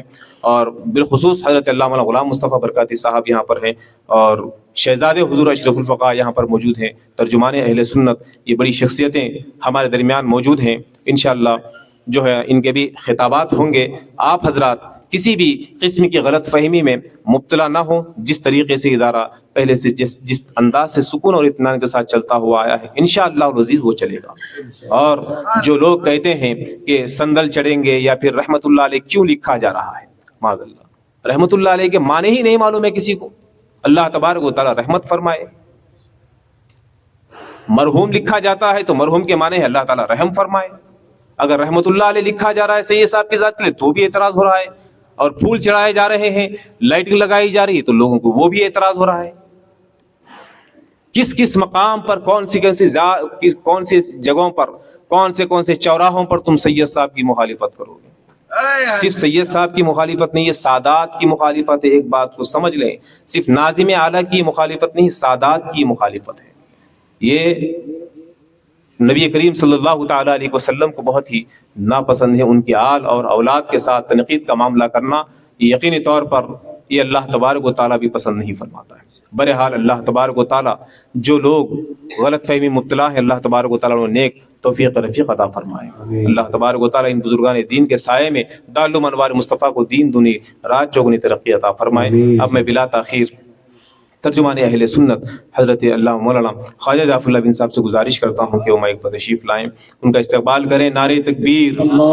اور بالخصوص حضرت علامہ غلام مصطفیٰ برکاتی صاحب یہاں پر ہیں، اور شہزادے حضور اشرف الفقاہ یہاں پر موجود ہیں، ترجمان اہل سنت. یہ بڑی شخصیتیں ہمارے درمیان موجود ہیں. انشاءاللہ جو ہے ان کے بھی خطابات ہوں گے. آپ حضرات کسی بھی قسم کی غلط فہمی میں مبتلا نہ ہوں. جس طریقے سے ادارہ پہلے سے جس انداز سے سکون اور اطمینان کے ساتھ چلتا ہوا آیا ہے، انشاءاللہ العزیز وہ چلے گا. اور جو لوگ کہتے ہیں کہ سندل چڑھیں گے یا پھر رحمت اللہ علیہ کیوں لکھا جا رہا ہے، معاذ اللہ، رحمت اللہ علیہ کے معنی ہی نہیں معلوم ہے کسی کو. اللہ تبارک و تعالیٰ رحمت فرمائے. مرحوم لکھا جاتا ہے تو مرحوم کے معنی ہے اللہ تعالیٰ رحم فرمائے. اگر رحمت اللہ علیہ لکھا جا رہا ہے سید صاحب کی ذات کے لیے تو بھی اعتراض ہو رہا ہے، اور پھول چڑھائے جا رہے ہیں، لائٹنگ لگائی جا رہی ہے تو لوگوں کو وہ بھی اعتراض ہو رہا ہے. کس کس مقام پر، کون سی جگہوں پر، کون سے چوراہوں پر تم سید صاحب کی مخالفت کرو گے؟ صرف سید صاحب کی مخالفت نہیں، یہ سادات کی مخالفت ہے. ایک بات کو سمجھ لیں، صرف ناظم اعلیٰ کی مخالفت نہیں، سادات کی مخالفت ہے. یہ نبی کریم صلی اللہ تعالیٰ علیہ وسلم کو بہت ہی ناپسند ہے. ان کی آل اور اولاد کے ساتھ تنقید کا معاملہ کرنا یقینی طور پر یہ اللہ تبارک و تعالیٰ بھی پسند نہیں فرماتا ہے. بہرحال اللہ تبارک و تعالیٰ جو لوگ غلط فہمی مبتلا ہیں، اللہ تبارک و تعالیٰ انہیں نیک توفیق رفیق عطا فرمائے. اللہ تبارک و تعالیٰ ان بزرگان دین کے سائے میں دارالعلوم انوار مصطفیٰ کو دین دنی رات چوگنی ترقی عطا فرمائے. اب میں بلا تاخیر ترجمان اہل سنت حضرت علامہ مولانا خواجہ جعفر اللہ بن صاحب سے گزارش کرتا ہوں کہ وہ مائک پر تشریف لائیں، ان کا استقبال کریں. نعرہ تکبیر.